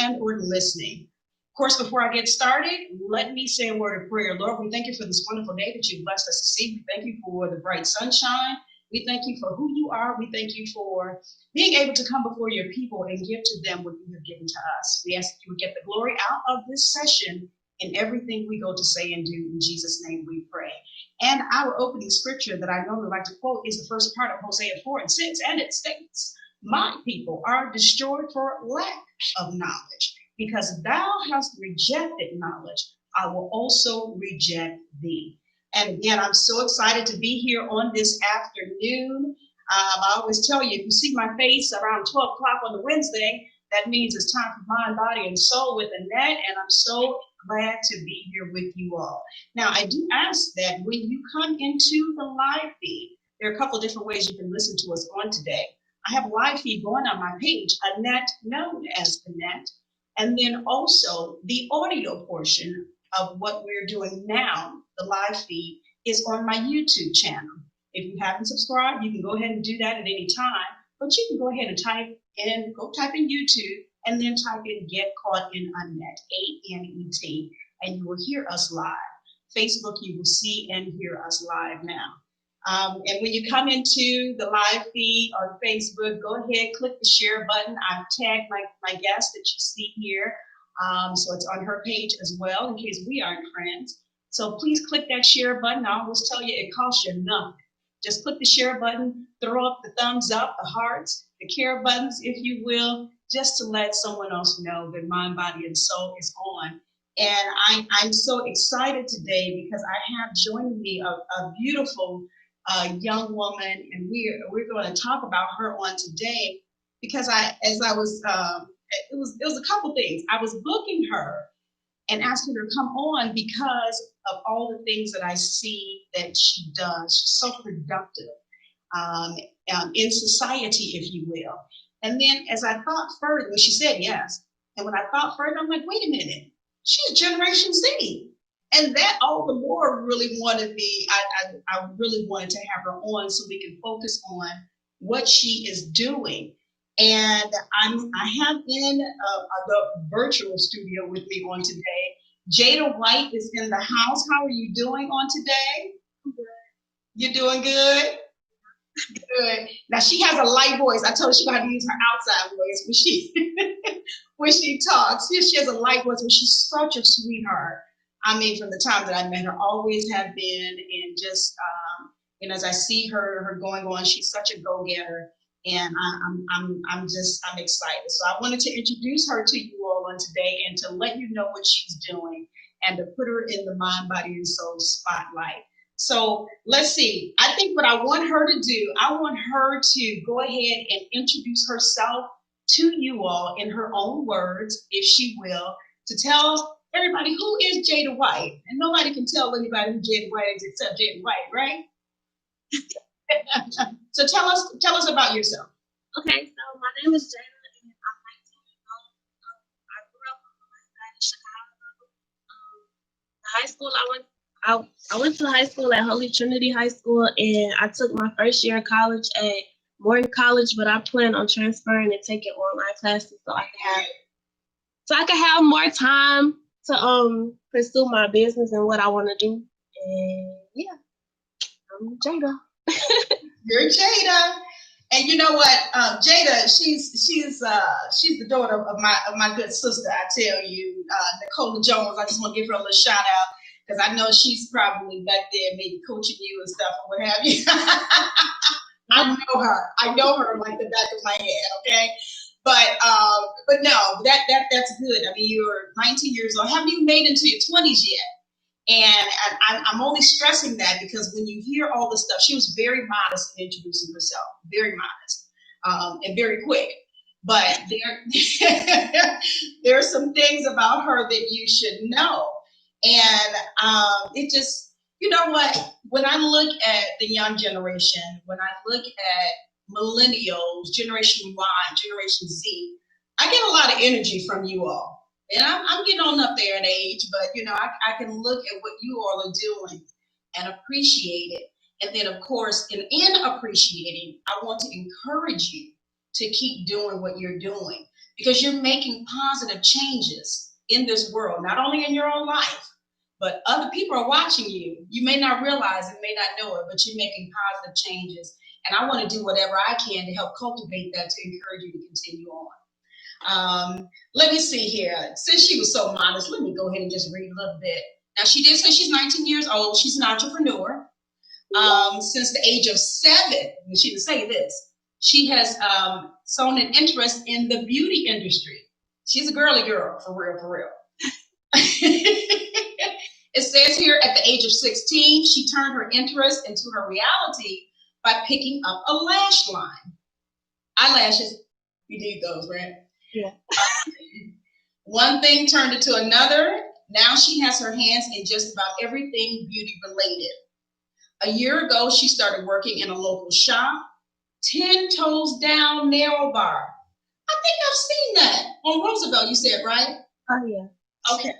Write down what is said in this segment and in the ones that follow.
and or listening. Of course, before I get started, let me say a word of prayer. Lord, we thank you for this wonderful day that you've blessed us to see. We thank you for the bright sunshine. We thank you for who you are. We thank you for being able to come before your people and give to them what you have given to us. We ask that you would get the glory out of this session in everything we go to say and do. In Jesus' name we pray. And our opening scripture that I normally like to quote is the first part of Hosea 4:6, and it states, "My people are destroyed for lack of knowledge. Because thou hast rejected knowledge, I will also reject thee." And again, I'm so excited to be here on this afternoon. I always tell you, if you see my face around 12 o'clock on the Wednesday, that means it's time for Mind, Body, and Soul with Annette, and I'm so glad to be here with you all. Now, I do ask that when you come into the live feed, there are a couple of different ways you can listen to us on today. I have a live feed going on my page, Annette, known as Annette, and then also the audio portion of what we're doing now, the live feed, is on my YouTube channel. If you haven't subscribed, you can go ahead and do that at any time, but you can go ahead and go type in YouTube and then type in Get Caught in Annette, A-N-E-T, and you will hear us live. Facebook, you will see and hear us live now. And when you come into the live feed on Facebook, go ahead, click the share button. I've tagged my guest that you see here. So it's on her page as well in case we aren't friends. So please click that share button. I always tell you it costs you nothing. Just click the share button, throw up the thumbs up, the hearts, the care buttons, if you will, just to let someone else know that Mind, Body, and Soul is on. And I'm so excited today because I have joining me a beautiful young woman, and we're going to talk about her on today because it was a couple things. I was booking her and asking her to come on because of all the things that I see that she does. She's so productive in society, if you will. And then as I thought further, well, she said yes. And when I thought further, I'm like, wait a minute, she's Generation Z. And that all the more really wanted me, I really wanted to have her on so we can focus on what she is doing. And I have in the virtual studio with me on today. Jada White is in the house. How are you doing on today? Good. You're doing good? Good. Now she has a light voice. I told her she got to use her outside voice when she when she talks. She has a light voice, but she's such a sweetheart. I mean, from the time that I met her, always have been, and just as I see her going on, she's such a go-getter, and I'm excited. So I wanted to introduce her to you all on today, and to let you know what she's doing, and to put her in the Mind, Body, and Soul spotlight. So let's see. I think what I want her to do, I want her to go ahead and introduce herself to you all in her own words, if she will, to tell everybody who is Jada White. And nobody can tell anybody who Jada White is except Jada White, right? So tell us about yourself. Okay, so my name is Jada, and I'm 19 years old. I grew up on the west side of Chicago. High school, I went to high school at Holy Trinity High School, and I took my first year of college at Morton College, but I plan on transferring and taking online classes so I can have more time to pursue my business and what I want to do. And yeah, I'm Jada. You're Jada. And you know what, Jada, she's the daughter of my good sister. I tell you, Nicola Jones. I just want to give her a little shout out because I know she's probably back there maybe coaching you and stuff or what have you. I know her like the back of my head. Okay, but no, that's good. I mean, you're 19 years old. Haven't even made it into your 20s yet. And I'm only stressing that because when you hear all the stuff, she was very modest in introducing herself, very modest, and very quick. But there are some things about her that you should know. And it just, you know what, when I look at the young generation, when I look at millennials, Generation Y, Generation Z, I get a lot of energy from you all. And I'm getting on up there in age, but I can look at what you all are doing and appreciate it. And then, of course, in appreciating, I want to encourage you to keep doing what you're doing because you're making positive changes in this world, not only in your own life, but other people are watching you. You may not realize it, may not know it, but you're making positive changes. And I want to do whatever I can to help cultivate that, to encourage you to continue on. Let me see here. Since she was so modest, let me go ahead and just read a little bit. Now, she did say she's 19 years old. She's an entrepreneur. Since the age of 7, she didn't say this, she has shown an interest in the beauty industry. She's a girly girl, for real, for real. It says here at the age of 16, she turned her interest into her reality by picking up a lash line. Eyelashes, you need those, right? Yeah. One thing turned into another. Now she has her hands in just about everything beauty related. A year ago, she started working in a local shop. 10 toes down nail bar. I think I've seen that on Roosevelt, you said, right? Oh, yeah. Okay.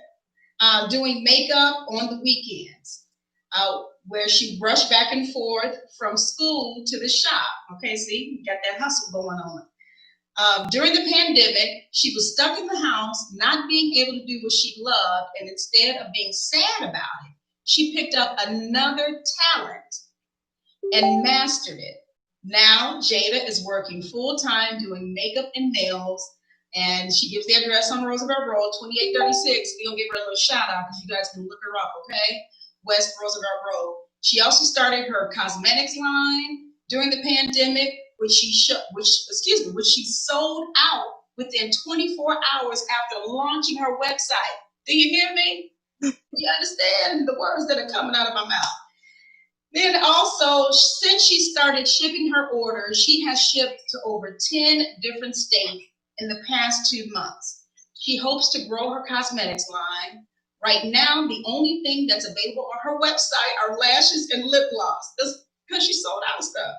Doing makeup on the weekends, where she brushed back and forth from school to the shop. Okay, see, you got that hustle going on. During the pandemic, she was stuck in the house, not being able to do what she loved, and instead of being sad about it, she picked up another talent and mastered it. Now, Jada is working full-time doing makeup and nails, and she gives the address on Roosevelt Road, 2836. We're going to give her a little shout-out because you guys can look her up, okay? West Roosevelt Road. She also started her cosmetics line during the pandemic, which she sold out within 24 hours after launching her website. Do you hear me? You understand the words that are coming out of my mouth? Then also, since she started shipping her orders, she has shipped to over 10 different states in the past 2 months. She hopes to grow her cosmetics line. Right now, the only thing that's available on her website are lashes and lip gloss, because she sold out of stuff.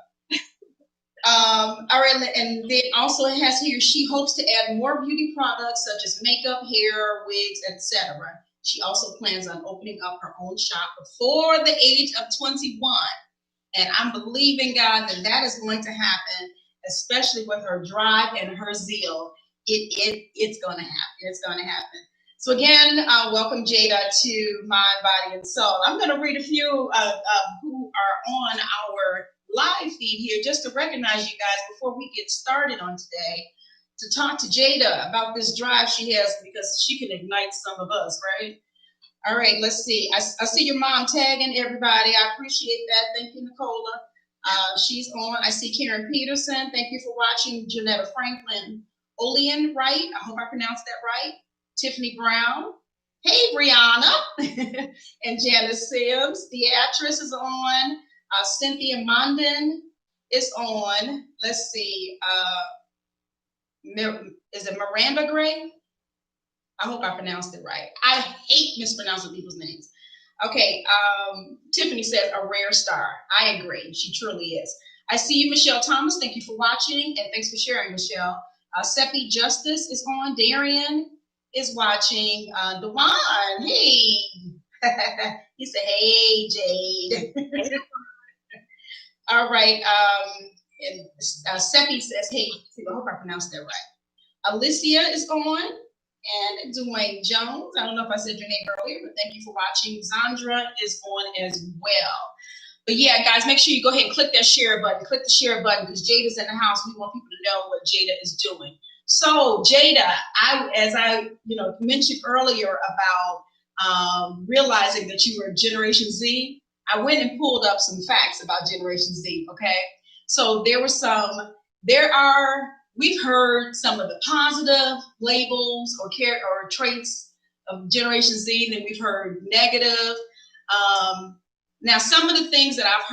All right, and then also it has here, she hopes to add more beauty products such as makeup, hair, wigs, etc. She also plans on opening up her own shop before the age of 21. And I'm believing God that that is going to happen, especially with her drive and her zeal. It's going to happen. It's going to happen. So again, welcome Jada to Mind, Body, and Soul. I'm going to read a few who are on our live feed here just to recognize you guys before we get started on today, to talk to Jada about this drive she has, because she can ignite some of us, right? All right, let's see. I see your mom tagging everybody. I appreciate that. Thank you, Nicola. She's on. I see Karen Peterson. Thank you for watching. Janetta Franklin. Olean Wright. I hope I pronounced that right. Tiffany Brown. Hey, Brianna. And Janice Sims. Beatrice is on. Cynthia Mondin is on. Let's see. Is it Miranda Gray? I hope I pronounced it right. I hate mispronouncing people's names. Okay, Tiffany says a rare star. I agree. She truly is. I see you, Michelle Thomas. Thank you for watching, and thanks for sharing, Michelle. Seppi Justice is on. Darian is watching. Dewan, hey. He said, hey, Jade. All right. And Seppi says, hey, I hope I pronounced that right. Alicia is on, and Dwayne Jones. I don't know if I said your name earlier, but thank you for watching. Zandra is on as well. But yeah, guys, make sure you go ahead and click that share button. Click the share button because Jada's in the house. We want people to know what Jada is doing. So Jada, as I mentioned earlier about realizing that you were Generation Z, I went and pulled up some facts about Generation Z, okay? So we've heard some of the positive labels or traits of Generation Z, then we've heard negative. Now, some of the things that I've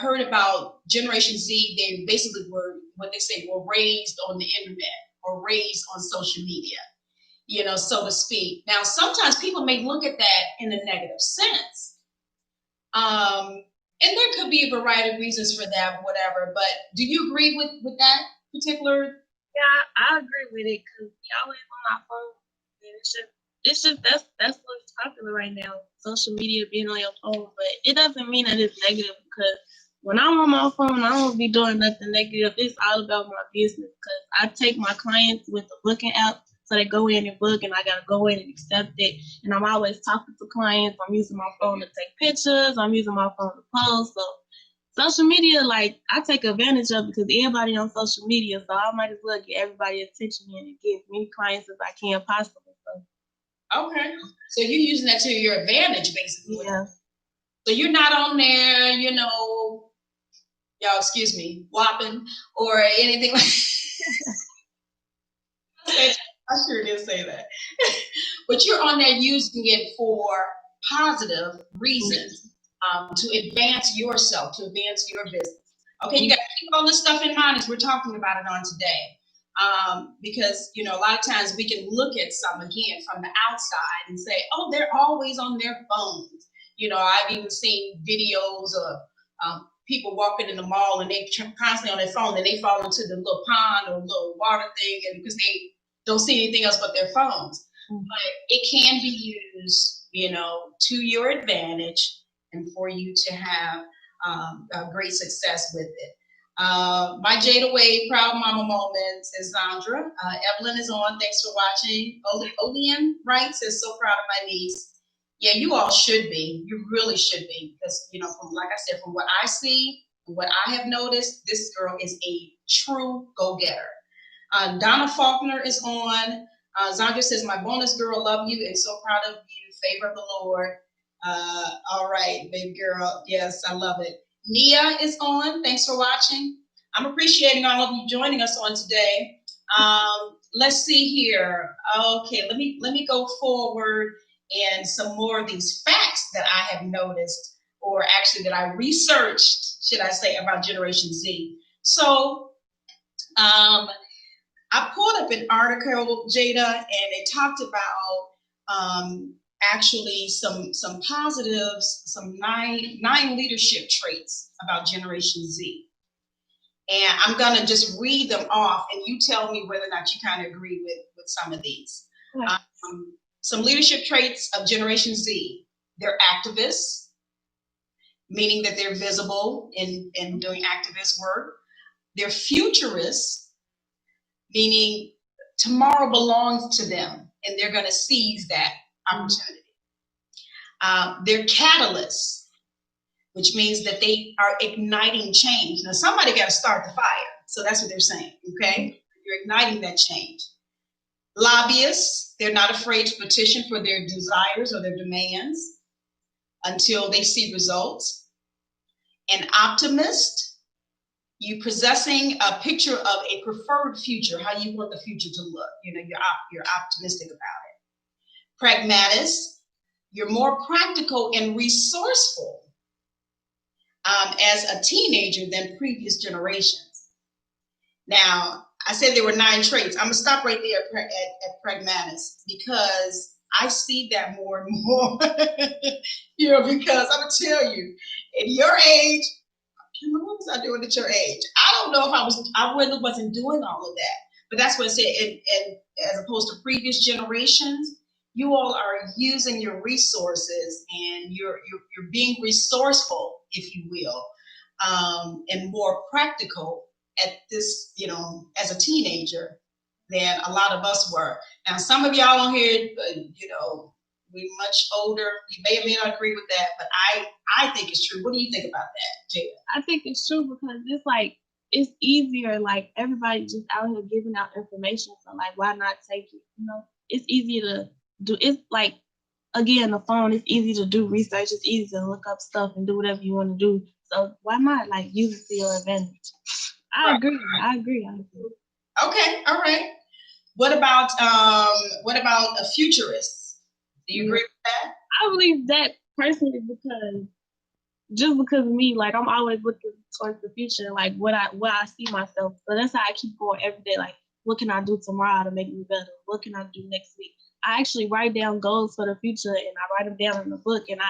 heard about Generation Z, they basically were raised on the internet or raised on social media, so to speak. Now, sometimes people may look at that in a negative sense. And there could be a variety of reasons for that, whatever. But do you agree with that particular? Yeah, I agree with it because always on my phone. It's just that's what's popular right now. Social media being on your phone, but it doesn't mean that it's negative because when I'm on my phone, I don't be doing nothing negative. It's all about my business because I take my clients with the booking app. So they go in and book, and I gotta go in and accept it. And I'm always talking to clients. I'm using my phone to take pictures. I'm using my phone to post. So social media, like I take advantage of because everybody on social media. So I might as well get everybody attention and get as many clients as I can possible. So. Okay. So you're using that to your advantage, basically. Yeah. So you're not on there, y'all excuse me, whopping or anything like that. I sure did say that. But you're on there using it for positive reasons, to advance yourself, to advance your business. Okay, you got to keep all this stuff in mind as we're talking about it on today. Because, a lot of times we can look at some, again, from the outside and say, oh, they're always on their phones. I've even seen videos of people walking in the mall and they constantly on their phone and they fall into the little pond or little water thing and because they don't see anything else but their phones. Mm-hmm. But it can be used, to your advantage and for you to have a great success with it. My Jada Wade Proud Mama Moments is Zandra. Evelyn is on. Thanks for watching. Olean writes is so proud of my niece. Yeah, you all should be. You really should be. Because, from, like I said, from what I see, what I have noticed, this girl is a true go-getter. Donna Faulkner is on. Zandra says, my bonus girl, love you and so proud of you. Favor of the Lord. All right, baby girl. Yes, I love it. Nia is on. Thanks for watching. I'm appreciating all of you joining us on today. Let's see here. Okay, let me go forward and some more of these facts that I have noticed, or actually that I researched, should I say, about Generation Z. So I pulled up an article, Jada, and it talked about actually some positives, some nine leadership traits about Generation Z. And I'm going to just read them off, and you tell me whether or not you kind of agree with some of these. Some leadership traits of Generation Z. They're activists, meaning that they're visible in doing activist work. They're futurists, meaning tomorrow belongs to them, and they're going to seize that opportunity. They're catalysts, which means that they are igniting change. Now, somebody got to start the fire, so that's what they're saying, okay? You're igniting that change. Lobbyists, they're not afraid to petition for their desires or their demands until they see results. An optimist, you possessing a picture of a preferred future, how you want the future to look. You're optimistic about it. Pragmatist, you're more practical and resourceful as a teenager than previous generations. Now, I said there were 9 traits. I'm gonna stop right there at pragmatist because I see that more and more. Because I'm gonna tell you, at your age, what was I doing at your age? I don't know if I really wasn't doing all of that. But that's what it said. And as opposed to previous generations, you all are using your resources and you're being resourceful, if you will, and more practical at this, as a teenager than a lot of us were. Now, some of y'all on here, we're much older. You may or may not agree with that, but I think it's true. What do you think about that, Jada? I think it's true because it's like, it's easier, like everybody just out here giving out information. So like, why not take it? It's easy to do. It's like, again, the phone, it's easy to do research. It's easy to look up stuff and do whatever you want to do. So why not like use it to your advantage? I agree. Okay. All right. What about a futurist? Do you agree with that? I believe that personally because of me, like I'm always looking towards the future, like what I see myself. So that's how I keep going every day. Like, what can I do tomorrow to make me better? What can I do next week? I actually write down goals for the future and I write them down in the book and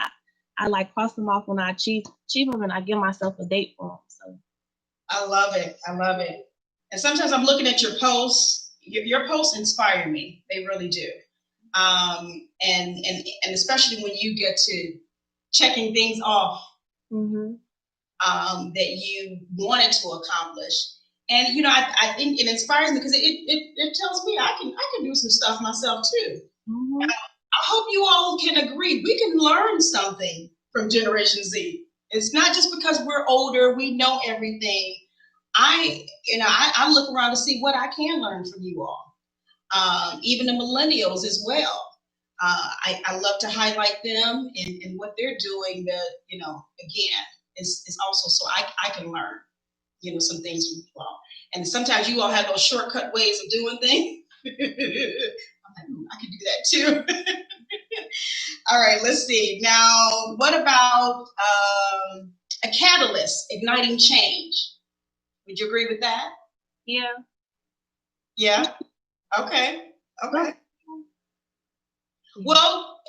I like cross them off when I achieve them and I give myself a date for them. So I love it. And sometimes I'm looking at your posts. Your posts inspire me. They really do. And especially when you get to checking things off. Mm-hmm. that you wanted to accomplish. And I think it inspires me because it tells me I can do some stuff myself too. Mhm. I hope you all can agree. We can learn something from Generation Z. It's not just because we're older, we know everything. I look around to see what I can learn from you all. Even the millennials as well. I love to highlight them and what they're doing that, again, is also so I can learn, some things from you all. And sometimes you all have those shortcut ways of doing things. I'm like, I can do that too. All right, let's see. Now, what about a catalyst igniting change? Would you agree with that? Yeah. Yeah. Okay. Okay. Well,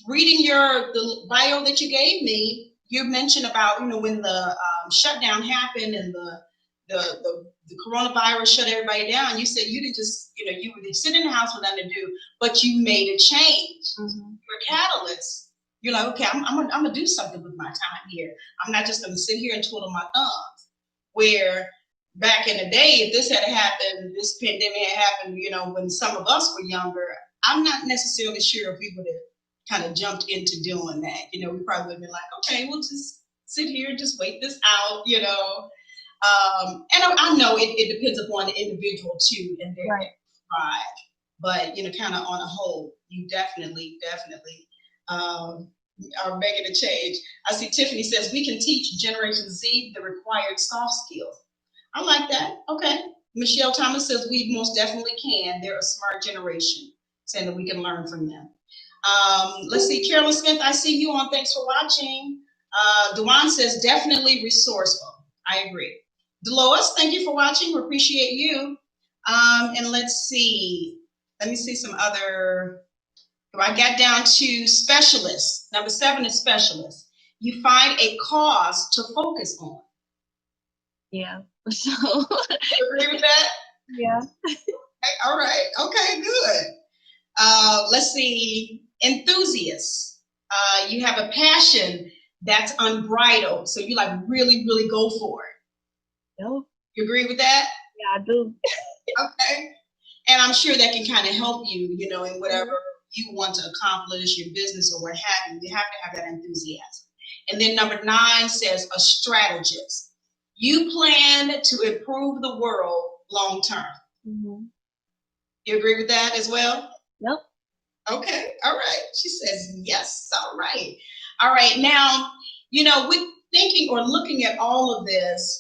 reading the bio that you gave me, you mentioned about when the shutdown happened and the coronavirus shut everybody down. You said you didn't just you would sit in the house with nothing to do, but you made a change. Mm-hmm. You're a catalyst. You're like, okay, I'm gonna do something with my time here. I'm not just gonna sit here and twiddle my thumbs. Where back in the day, if this had happened, this pandemic had happened, when some of us were younger, I'm not necessarily sure if we would have kind of jumped into doing that. We probably would have been like, okay, we'll just sit here and just wait this out, and I know it depends upon the individual too and their pride, but kind of on a whole, you definitely are making a change. I see Tiffany says we can teach Generation Z the required soft skills. I like that. Okay. Michelle Thomas says we most definitely can. They're a smart generation, saying that we can learn from them. Let's see, Carolyn Smith, I see you on. Thanks for watching. Dewan says definitely resourceful. I agree. Delois, thank you for watching. We appreciate you. And let's see. Let me see some other. I got down to specialists. Number 7 is specialists. You find a cause to focus on. Yeah. So. You agree with that? Yeah. Okay, all right. Okay, good. Let's see. Enthusiasts. You have a passion that's unbridled. So you like really, really go for it. Yep. You agree with that? Yeah, I do. Okay. And I'm sure that can kind of help you, in whatever you want to accomplish, your business or what have you. You have to have that enthusiasm. And then number 9 says a strategist. You plan to improve the world long term. Mm-hmm. You agree with that as well? Yep. Okay. All right. She says yes. All right. All right. Now, with thinking or looking at all of this,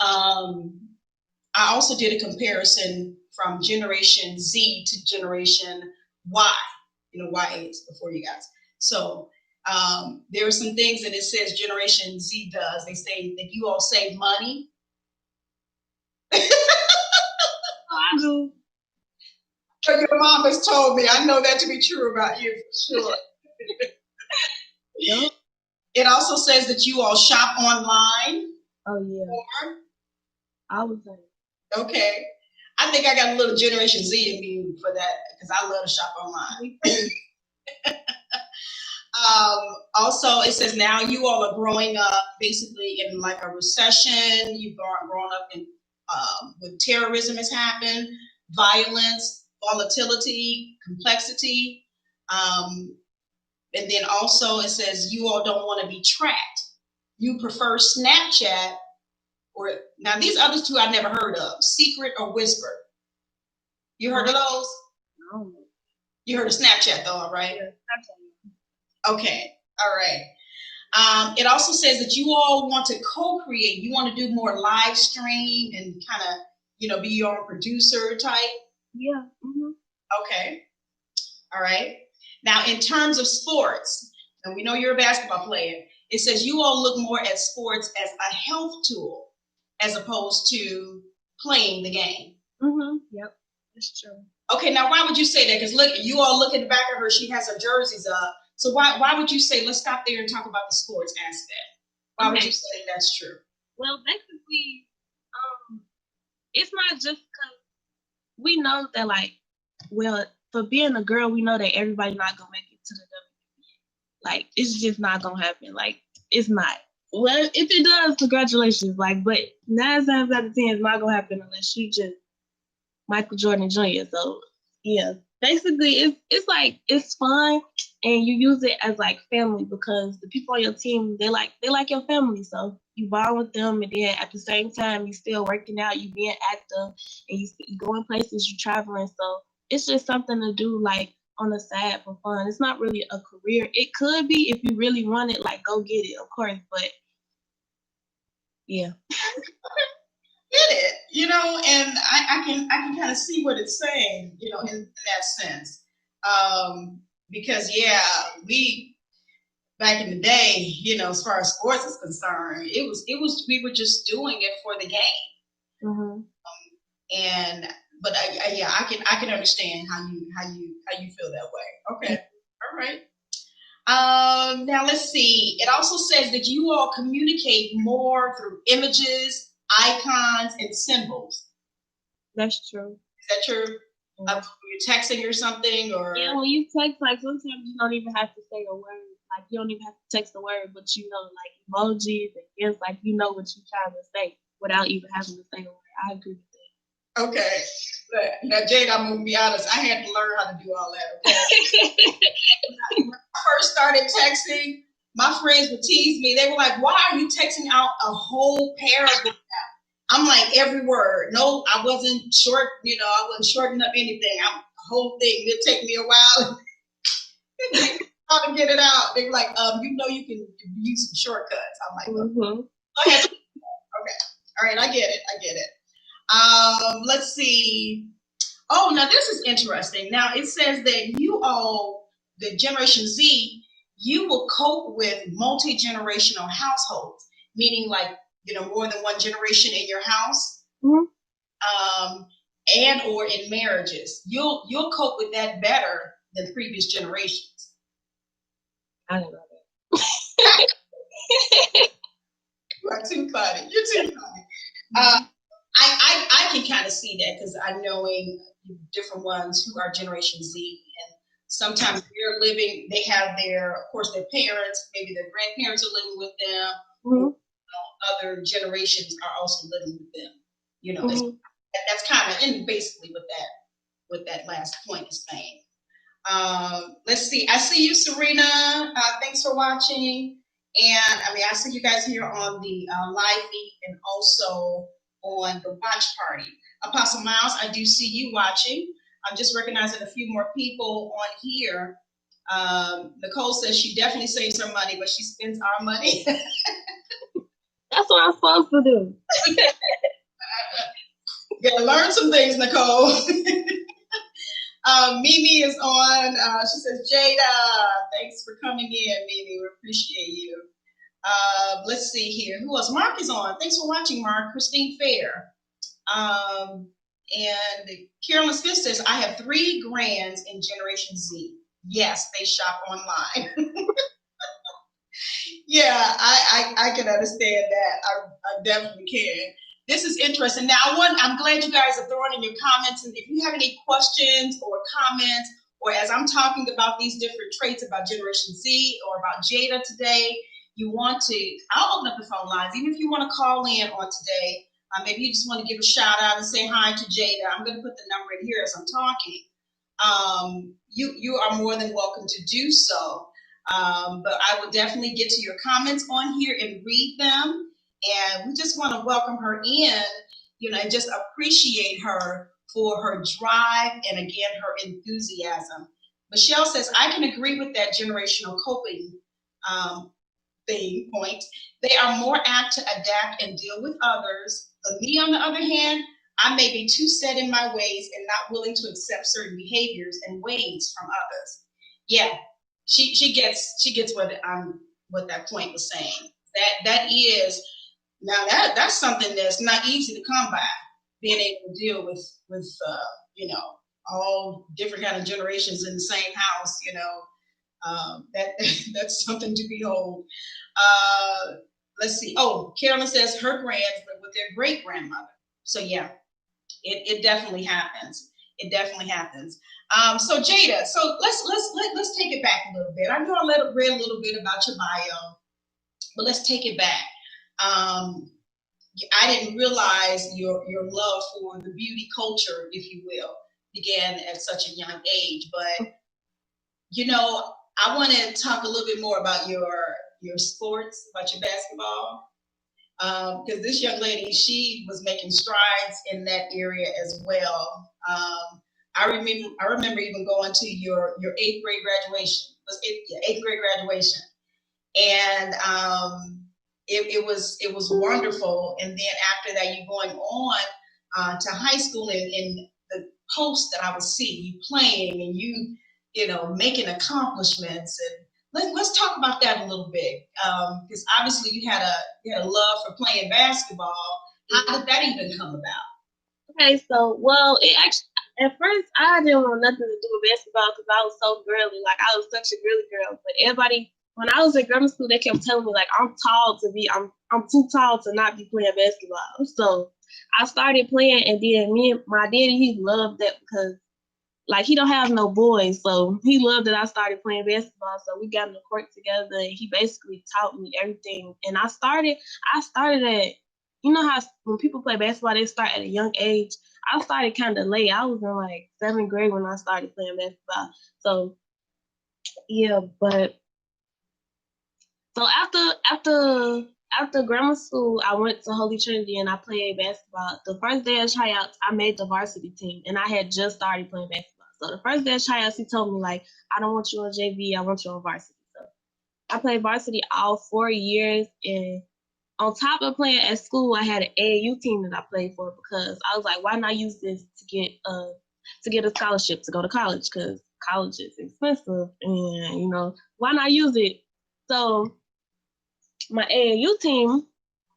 I also did a comparison from Generation Z to Generation Y, Y is before you guys. So there are some things that it says Generation Z does. They say that you all save money. I do. Your mom has told me. I know that to be true about you for sure. Yep. It also says that you all shop online. Oh, yeah. I was like. Okay. I think I got a little Generation Z in me for that because I love to shop online. Also, it says now you all are growing up basically in like a recession. You've grown up in when terrorism has happened, violence, volatility, complexity. And then also it says you all don't want to be tracked. You prefer Snapchat now these other 2 I never heard of, Secret or Whisper. You heard of those? No. You heard of Snapchat though, right? Yeah, okay. All right. It also says that you all want to co-create. You want to do more live stream and kind of, be your own producer type. Yeah. Mm-hmm. Okay. All right. Now, in terms of sports, and we know you're a basketball player, it says you all look more at sports as a health tool as opposed to playing the game. Mm-hmm. Yep. That's true. Okay, now why would you say that? Because look, you all look at the back of her, she has her jerseys up. So why would you say, let's stop there and talk about the sports aspect? Why would you say that's true? Well, basically, it's not just because we know that, for being a girl, we know that everybody's not going to make it to the WNBA. Like, it's just not going to happen. Like, it's not. Well, if it does, congratulations. Like, but 9 times out of 10, it's not gonna happen unless you just Michael Jordan Jr. So yeah, basically, it's like it's fun, and you use it as like family because the people on your team they like your family. So you bond with them, and then at the same time, you still working out, you being active, and you going places, you traveling. So it's just something to do like on the side for fun. It's not really a career. It could be if you really want it, like go get it, of course. But yeah. Get it, and I can kind of see what it's saying, in that sense. Because we back in the day, as far as sports is concerned, it was we were just doing it for the game. Mm-hmm. And but I can understand how you feel that way. Okay, all right. Now let's see. It also says that you all communicate more through images, icons, and symbols. That's true. Is that true? You're texting or something, or yeah, when you text, like sometimes you don't even have to say a word. Like you don't even have to text a word, but like emojis and yes, like you know what you're trying to say without even having to say a word. I agree with that. Okay. Now, Jade, I'm gonna be honest. I had to learn how to do all that. Okay. When I first started texting, my friends would tease me. They were like, "Why are you texting out a whole paragraph?" I'm like, every word. No, I wasn't short. I wasn't shortening up anything. The whole thing. It'd take me a while how to get it out. They were like, you can use some shortcuts. I'm like, go ahead. Okay. All right. I get it. Let's see. Oh, now this is interesting. Now it says that you all, the Generation Z, you will cope with multi-generational households, meaning like, more than one generation in your house, and or in marriages. You'll cope with that better than previous generations. I don't know that. You are too funny. You're too funny. I can kind of see that because I'm knowing different ones who are Generation Z, and sometimes they have of course, their parents, maybe their grandparents are living with them. Other generations are also living with them. That's kind of in basically what that last point is saying. Let's see. I see you, Serena. Thanks for watching. And I see you guys here on the live feed and also on the watch party. Apostle Miles, I do see you watching. I'm just recognizing a few more people on here. Nicole says she definitely saves her money, but she spends our money. That's what I'm supposed to do. You gotta learn some things, Nicole. Mimi is on. She says, Jada, thanks for coming in, Mimi. We appreciate you. Let's see here. Who else? Mark is on. Thanks for watching, Mark. Christine Fair. And Carolyn Smith says, I have 3 grands in Generation Z. Yes, they shop online. Yeah, I can understand that. I definitely can. This is interesting. Now, I'm glad you guys are throwing in your comments. And if you have any questions or comments, or as I'm talking about these different traits about Generation Z or about Jada today, I'll open up the phone lines. Even if you want to call in on today, maybe you just want to give a shout out and say hi to Jada. I'm going to put the number in here as I'm talking. You are more than welcome to do so. But I will definitely get to your comments on here and read them. And we just want to welcome her in, and just appreciate her for her drive and, again, her enthusiasm. Michelle says, I can agree with that generational coping point. They are more apt to adapt and deal with others. But me, on the other hand, I may be too set in my ways and not willing to accept certain behaviors and ways from others. Yeah, she gets what that point was saying. That is. Now that's something that's not easy to come by, being able to deal with all different kind of generations in the same house. That's something to behold. Let's see. Oh, Carolyn says her grands live with their great grandmother. So yeah, it definitely happens. It definitely happens. So Jada, let's take it back a little bit. I know I read a little bit about your bio. But let's take it back. I didn't realize your love for the beauty culture, if you will, began at such a young age. But I want to talk a little bit more about your sports, about your basketball, because this young lady, she was making strides in that area as well. I remember even going to your eighth grade graduation. Was it eighth grade graduation? And it was wonderful. And then after that, you going on to high school, and the posts that I would see you playing, and making accomplishments. And let's talk about that a little bit, because obviously you had a love for playing basketball. How did that even come about? Okay, so well, it actually at first I didn't want nothing to do with basketball because I was so girly. Like I was such a girly girl. But everybody, when I was in grammar school, they kept telling me like I'm too tall to not be playing basketball. So I started playing, and then me and my daddy, he loved that because like he don't have no boys, so he loved that I started playing basketball. So we got in the court together, and he basically taught me everything. And I started at, how when people play basketball, they start at a young age. I started kind of late. I was in like seventh grade when I started playing basketball. So yeah, but so after grammar school, I went to Holy Trinity and I played basketball. The first day of tryouts, I made the varsity team, and I had just started playing basketball. So the first day of tryouts, he told me like, I don't want you on JV, I want you on varsity. So I played varsity all 4 years, and on top of playing at school, I had an AAU team that I played for because I was like, why not use this to get a scholarship to go to college, because college is expensive, and why not use it? So my AAU team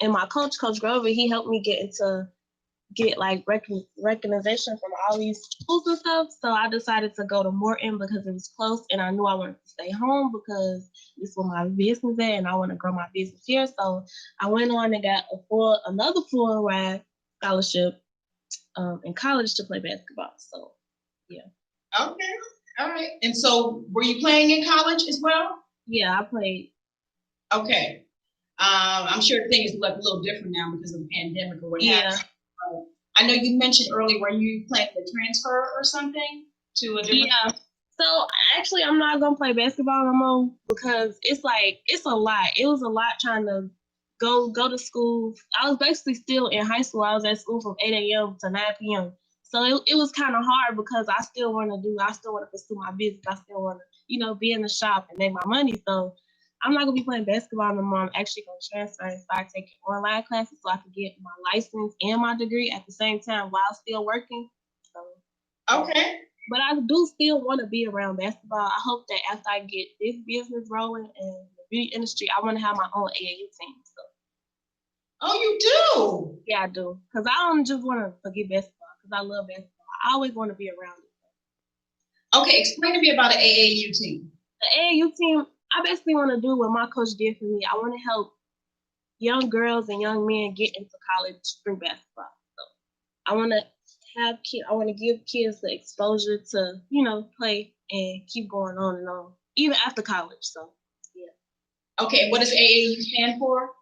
and my coach, Coach Grover, he helped me get like recognition from all these schools and stuff. So I decided to go to Morton because it was close, and I knew I wanted to stay home because this is where my business at, and I want to grow my business here. So I went on and got another full ride scholarship in college to play basketball. So yeah. Okay. All right. And so were you playing in college as well? Yeah, I played. Okay. I'm sure things look a little different now because of the pandemic or what have you. I know you mentioned earlier, were you planning to transfer or something to a different? Yeah. So actually, I'm not gonna play basketball no more because it's a lot. It was a lot trying to go to school. I was basically still in high school. I was at school from 8 a.m. to 9 p.m. So it was kind of hard because I still want to pursue my business. I still want to, be in the shop and make my money. So I'm not gonna be playing basketball no more. I'm actually gonna transfer and start taking online classes so I can get my license and my degree at the same time while still working. So okay. But I do still want to be around basketball. I hope that after I get this business rolling and the beauty industry, I want to have my own AAU team. So. Oh, you do? Yeah, I do. Because I don't just want to forget basketball because I love basketball. I always want to be around it. Okay, explain to me about an AAU team. The AAU team, I basically want to do what my coach did for me. I want to help young girls and young men get into college through basketball. So I want to I want to give kids the exposure to, play and keep going on and on, even after college. So, yeah. Okay, what does AAU stand for?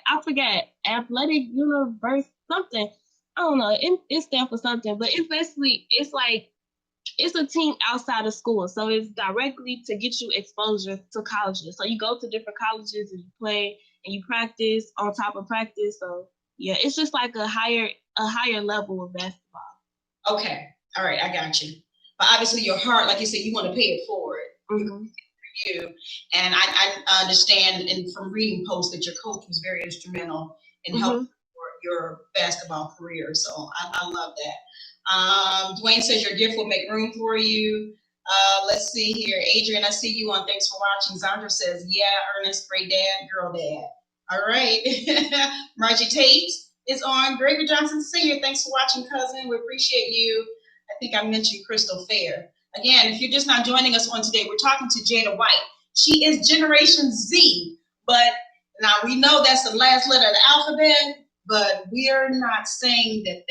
I forgot. Athletic Universe something. I don't know. It stands for something, but it's a team outside of school. So it's directly to get you exposure to colleges. So you go to different colleges and you play and you practice on top of practice. So yeah, it's just like a higher level of basketball. Okay. All right, I got you. But obviously your heart, like you said, you want to pay it forward. Mm-hmm. You. And I understand, and from reading posts, that your coach was very instrumental in helping your basketball career. So I love that. Dwayne says your gift will make room for you. Let's see here. Adrian, I see you on Thanks for Watching. Zandra says, yeah, Ernest, great dad, girl dad. All right. Margie Tate is on. Gregory Johnson Sr., thanks for watching, cousin. We appreciate you. I think I mentioned Crystal Fair. Again, if you're just not joining us on today, we're talking to Jada White. She is Generation Z, but now we know that's the last letter of the alphabet, but we are not saying that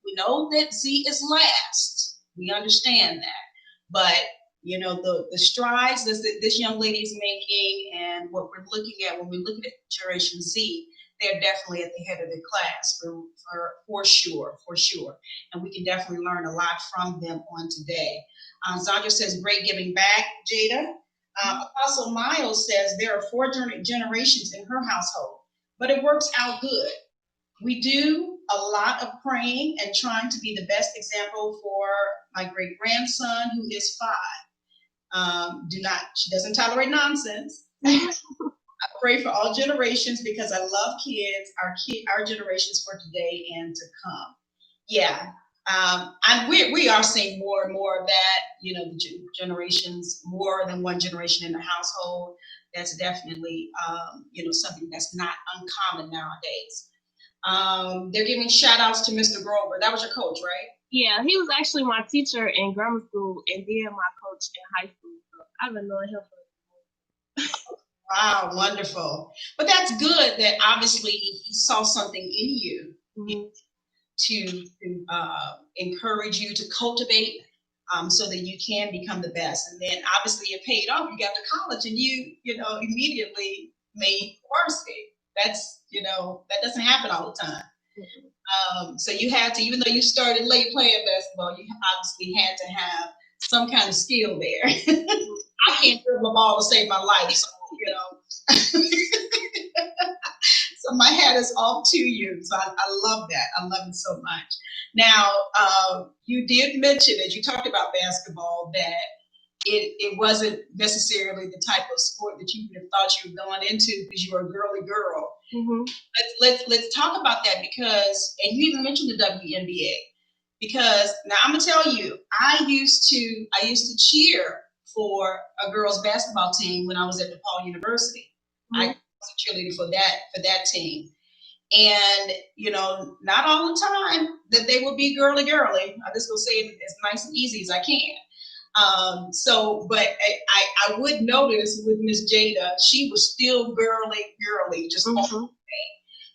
we know that Z is last. We understand that. But, the strides this young lady is making, and what we're looking at when we're looking at Generation Z, they're definitely at the head of their class for sure. And we can definitely learn a lot from them on today. Zandra says, great giving back, Jada. Apostle Miles says there are 4 generations in her household, but it works out good. We do a lot of praying and trying to be the best example for my great grandson, who is 5. She doesn't tolerate nonsense. I pray for all generations because I love kids, our generations for today and to come. Yeah. We are seeing more and more of that, the generations, more than one generation in the household. That's definitely, something that's not uncommon nowadays. They're giving shout outs to Mr. Grover. That was your coach, right? Yeah, he was actually my teacher in grammar school and then my coach in high school. So I've been knowing him for Wow, wonderful. But that's good that obviously he saw something in you. Mm-hmm. to encourage you to cultivate so that you can become the best. And then obviously it paid off. You got to college and you immediately made varsity. That's, that doesn't happen all the time. Mm-hmm. So you had to, even though you started late playing basketball, you obviously had to have some kind of skill there. I can't dribble a ball to save my life, so, So my hat is off to you. So I love that. I love it so much. Now, you did mention, as you talked about basketball, that it wasn't necessarily the type of sport that you would have thought you were going into because you were a girly girl. Mm-hmm. Let's talk about that because, and you even mentioned the WNBA, because now I'm gonna tell you, I used to cheer for a girls basketball team when I was at DePaul University. Mm-hmm. I was a cheerleader for that team. And, not all the time that they will be girly. I'm just gonna say it as nice and easy as I can. But I would notice with Miss Jada, she was still girly, just all the way.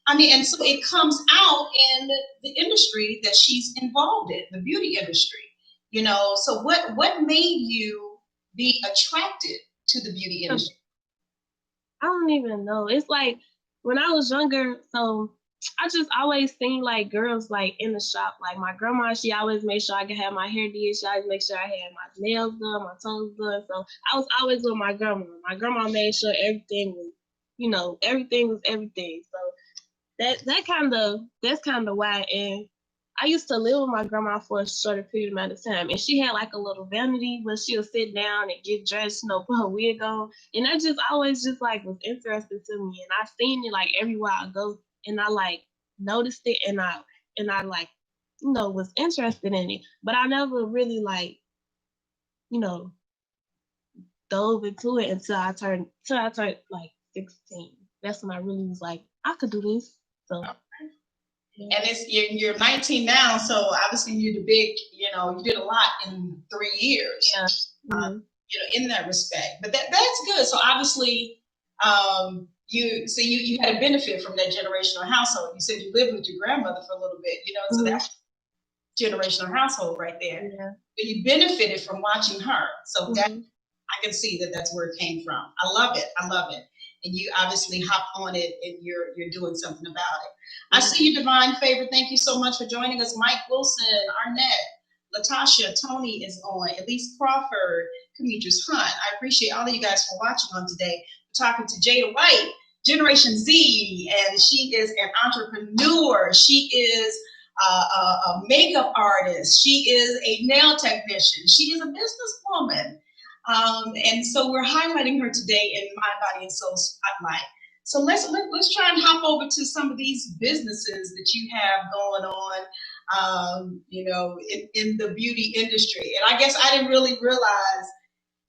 I mean, and so it comes out in the industry that she's involved in, the beauty industry. So what made you be attracted to the beauty industry? I don't even know. It's like when I was younger, so I just always seen like girls like in the shop. Like my grandma, she always made sure I could have my hair did. She always made sure I had my nails done, my toes done. So I was always with my grandma. My grandma made sure everything was, everything was everything. So that's kind of why. And I used to live with my grandma for a shorter period amount of time, and she had like a little vanity where she'll sit down and get dressed, put her wig on, and that just always just like was interesting to me. And I seen it like everywhere I go, and I like noticed it, and I like was interested in it, but I never really like dove into it until I turned like 16. That's when I really was like, I could do this. So. Yeah. And you're 19 now, so obviously you're the big, you did a lot in 3 years. Yeah. Mm-hmm. In that respect. But that's good. So obviously, you had a benefit from that generational household. You said you lived with your grandmother for a little bit, so mm-hmm. That's generational household right there. Yeah. But you benefited from watching her. So mm-hmm. that I can see that's where it came from. I love it. And you obviously hopped on it and you're doing something about it. I see you, Divine Favor. Thank you so much for joining us. Mike Wilson, Arnett, Latasha, Tony is on, Elise Crawford, Demetrius Hunt. I appreciate all of you guys for watching on today. We're talking to Jada White, Generation Z, and she is an entrepreneur. She is a makeup artist. She is a nail technician. She is a businesswoman. And so we're highlighting her today in Mind, Body, and Soul Spotlight. So let's try and hop over to some of these businesses that you have going on, in the beauty industry. And I guess I didn't really realize,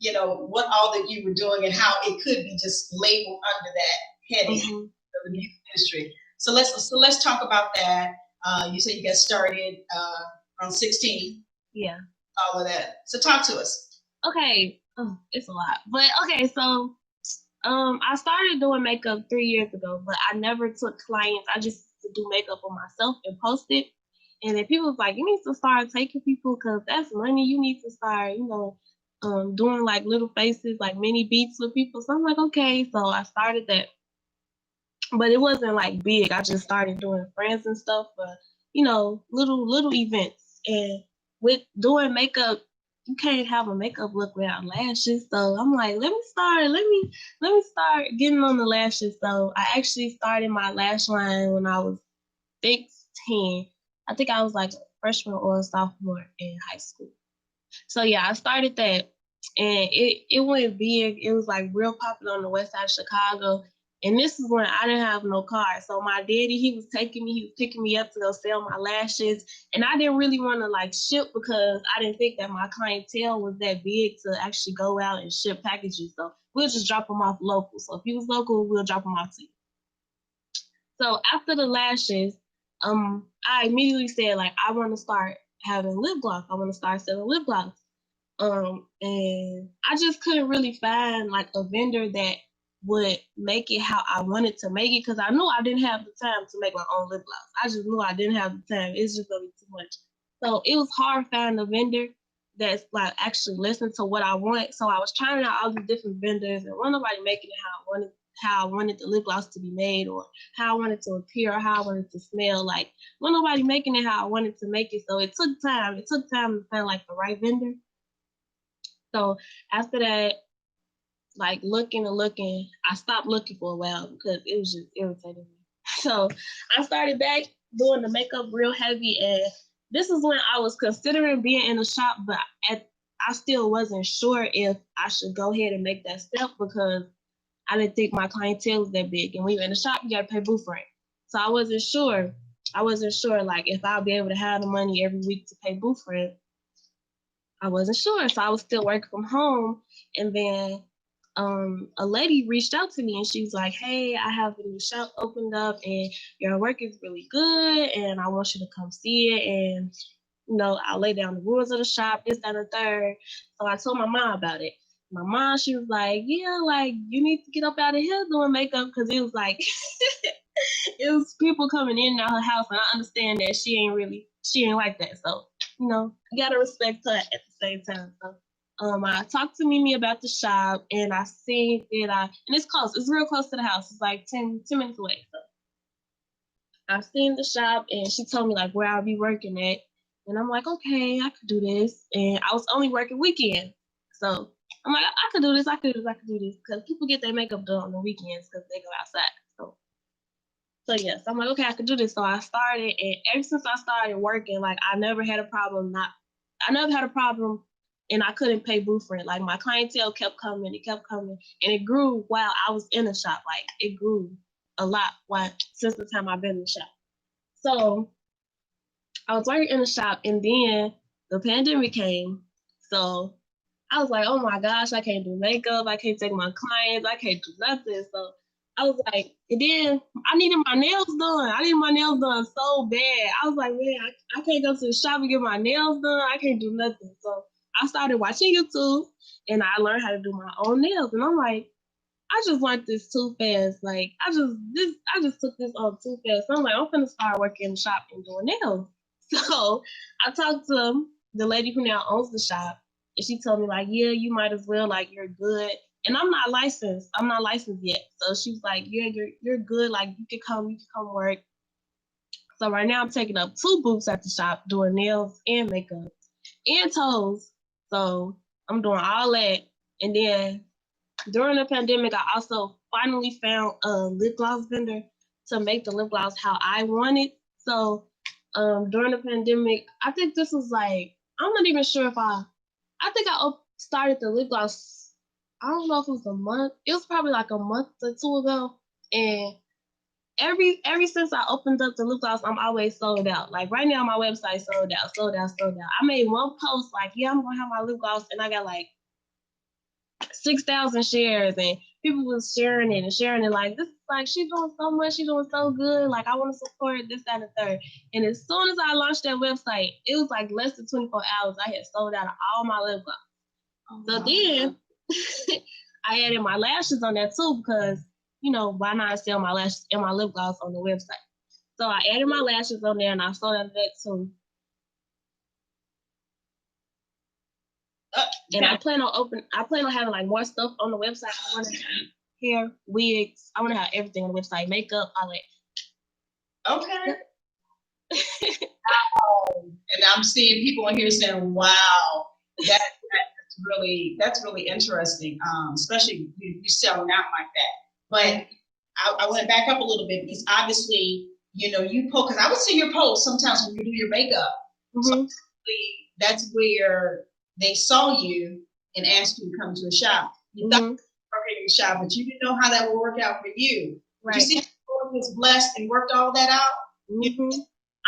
what all that you were doing and how it could be just labeled under that heading mm-hmm. of the beauty industry. So let's talk about that. You said you got started around 16. Yeah. All of that. So talk to us. Okay. Oh, it's a lot. But okay, so I started doing makeup 3 years ago, but I never took clients. I just used to do makeup on myself and post it. And then people was like, you need to start taking people because that's money. You need to start, doing like little faces, like mini beats with people. So I'm like, okay. So I started that, but it wasn't like big. I just started doing friends and stuff, but little events. And with doing makeup, you can't have a makeup look without lashes. So I'm like, let me start getting on the lashes. So I actually started my lash line when I was 16. I think I was like a freshman or a sophomore in high school. So yeah, I started that, and it went big. It was like real popular on the west side of Chicago. And this is when I didn't have no car. So my daddy, he was picking me up to go sell my lashes. And I didn't really want to like ship because I didn't think that my clientele was that big to actually go out and ship packages. So we'll just drop them off local. So if you was local, we'll drop them off to you. So after the lashes, I immediately said like I want to start having lip gloss. I want to start selling lip gloss. And I just couldn't really find like a vendor that would make it how I wanted to make it because I knew I didn't have the time to make my own lip gloss. I just knew I didn't have the time. It's just gonna be too much. So it was hard finding a vendor that's like actually listen to what I want. So I was trying out all these different vendors and wasn't nobody making it how I wanted the lip gloss to be made or how I wanted to appear or how I wanted to smell. Like wasn't nobody making it how I wanted to make it. So it took time. It took time to find like the right vendor. So after that, like looking and looking, I stopped looking for a while because it was just irritating me. So I started back doing the makeup real heavy, and this is when I was considering being in the shop, but I still wasn't sure if I should go ahead and make that step because I didn't think my clientele was that big. And when you're in the shop, you gotta pay booth rent. So I wasn't sure. Like if I'll be able to have the money every week to pay booth rent. I wasn't sure. So I was still working from home. And then a lady reached out to me and she was like, hey, I have a new shop opened up and your work is really good and I want you to come see it. And, I'll lay down the rules of the shop, this, that, and the third. So I told my mom about it. My mom, she was like, yeah, like you need to get up out of here doing makeup because it was like, it was people coming in and out her house. And I understand that she ain't like that. So, you gotta respect her at the same time. So I talked to Mimi about the shop and I seen it and it's close, it's real close to the house. It's like 10 minutes away. So I seen the shop and she told me like where I'll be working at. And I'm like, okay, I could do this. And I was only working weekends. So I'm like, I could do this, I could do this. Because people get their makeup done on the weekends because they go outside. So yes, I'm like, okay, I could do this. So I started, and ever since I started working, like I never had a problem, and I couldn't pay booth rent. Like my clientele kept coming, and it grew while I was in the shop. Like it grew a lot since the time I've been in the shop. So I was working in the shop, and then the pandemic came. So I was like, oh my gosh, I can't do makeup, I can't take my clients, I can't do nothing. So I was like, and then I needed my nails done. I needed my nails done so bad. I was like, man, I can't go to the shop and get my nails done. I can't do nothing. So I started watching YouTube and I learned how to do my own nails. And I'm like, I just learned this too fast. Like I just took this on too fast. So I'm like, I'm gonna start working in the shop and doing nails. So I talked to the lady who now owns the shop and she told me like, yeah, you might as well, like you're good. And I'm not licensed yet. So she was like, yeah, you're good. Like you can come work. So right now I'm taking up 2 booths at the shop doing nails and makeup and toes. So I'm doing all that. And then during the pandemic, I also finally found a lip gloss vendor to make the lip gloss how I wanted. So during the pandemic, I think this was like, I'm not even sure if I think I started the lip gloss, I don't know if it was a month. It was probably like a month or 2 ago. And every since I opened up the lip gloss, I'm always sold out. Like right now, my website sold out. I made one post like, yeah, I'm gonna have my lip gloss, and I got like 6,000 shares, and people was sharing it like, this is like, she's doing so much, she's doing so good, like I want to support this, that, and the third. And as soon as I launched that website, it was like less than 24 hours, I had sold out of all my lip gloss. So then I added my lashes on that too, because why not sell my lashes and my lip gloss on the website? So I added my lashes on there and I sold out of that too. And Okay. I plan on having like more stuff on the website. I want to have hair, wigs. I want to have everything on the website, makeup, all that. Okay. And I'm seeing people in here saying, "Wow, that's really interesting." Especially you selling out like that. But I want to back up a little bit because obviously, you post, because I would see your posts sometimes when you do your makeup. So that's where they saw you and asked you to come to a shop. You thought you were working in a shop, but you didn't know how that would work out for you. Right. You see, the Lord was blessed and worked all that out.